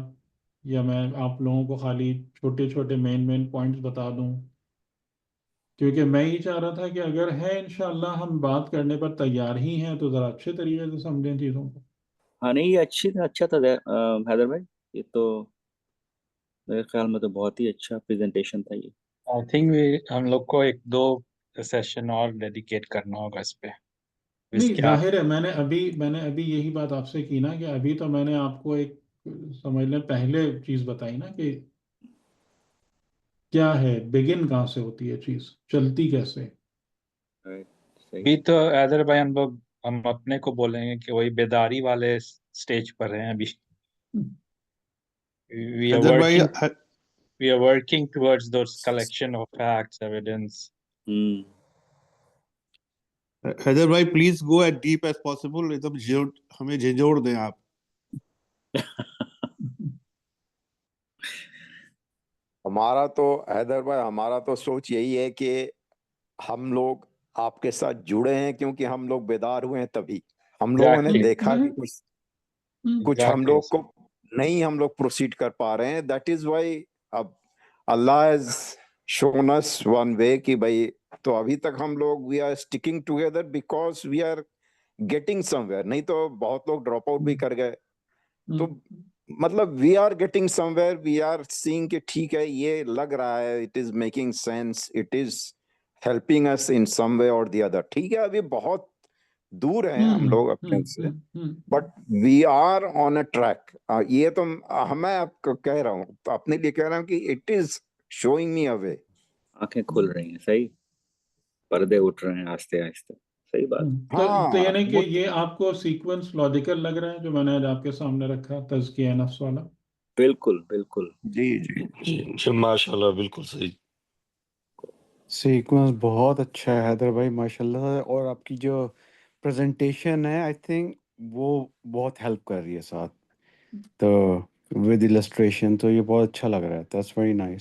یا میں آپ لوگوں کو خالی چھوٹے چھوٹے مین پوائنٹس بتا دوں، کیونکہ میں یہ چاہ رہا تھا کہ اگر ہے انشاءاللہ ہم بات کرنے پر تیار ہی ہیں تو ذرا اچھے طریقے سے سمجھیں چیزوں کو. ہاں نہیں، یہ اچھا تھا حیدر بھائی. یہ تو میرے خیال میں تو بہت ہی اچھا پریزنٹیشن تھا یہ. آئی تھنک ہم لوگ کو ایک دو سیشن اور ڈیڈیکیٹ کرنا ہوگا اس پہ. اس نہیں کے ظاہر ہے میں نے ابھی یہی بات آپ سے کی نا کہ ابھی تو میں نے آپ کو ایک سمجھ لیں پہلے چیز بتائی نا کہ کیا ہے، بگن کہاں سے ہوتی ہے چیز، چلتی کیسے. Right. صحیح. ابھی تو ایدر بھائی ہم اپنے کو بولیں گے کہ وہی بیداری والے سٹیج پر ہیں ابھی. We are حیدر بھائی working towards those collection of facts, evidence. ہم، حیدر بھائی please go as deep as possible. ایک دم ہمیں جھنجھوڑ دیں آپ. ہمارا تو حیدر بھائی ہمارا تو سوچ یہی ہے کہ ہم لوگ آپ کے ساتھ جڑے ہیں کیونکہ ہم لوگ بیدار ہوئے ہیں. تبھی ہم لوگوں نے Exactly. دیکھا کہ کچھ ہم Exactly. لوگ کو نہیں ہم لوگ پروسیڈ کر پا رہے ہیں. دیٹ از وائی اب اللہ has shown us one way کہ بھائی تو ابھی تک ہم لوگ we are sticking together because we are getting somewhere. نہیں تو بہت لوگ ڈراپ آؤٹ بھی کر گئے. تو مطلب we are getting somewhere, we are saying کہ ٹھیک ہے یہ لگ رہا ہے، it is making sense, it is helping us in some way or the other. ٹھیک ہے ابھی بہت دور ہیں ہم لوگ اپنے سے، but we are on a track. یہ تو میں آپ کو کہہ رہا ہوں، اپنے لیے کہہ رہا ہوں کہ اٹ از شوئنگ می اے وے. آنکھیں کھل رہی ہیں. صحیح. پردے اٹھ رہے ہیں آہستہ آہستہ. صحیح بات. تو یعنی کہ وہ یہ آپ کو سیکوینس لاجیکل لگ رہا ہے جو میں نے آج آپ کے سامنے رکھا، تزکیہ نفس والا. بالکل بالکل. جی جی جی ماشاء اللہ بالکل صحیح. سیکوینس بہت اچھا ہے حیدر بھائی ماشاء اللہ. اور آپ کی جو پریزنٹیشن ہے آئی تھنک وہ بہت ہیلپ کر رہی ہے ساتھ تو ود السٹریشن. تو یہ بہت اچھا لگ رہا ہے. That's very nice.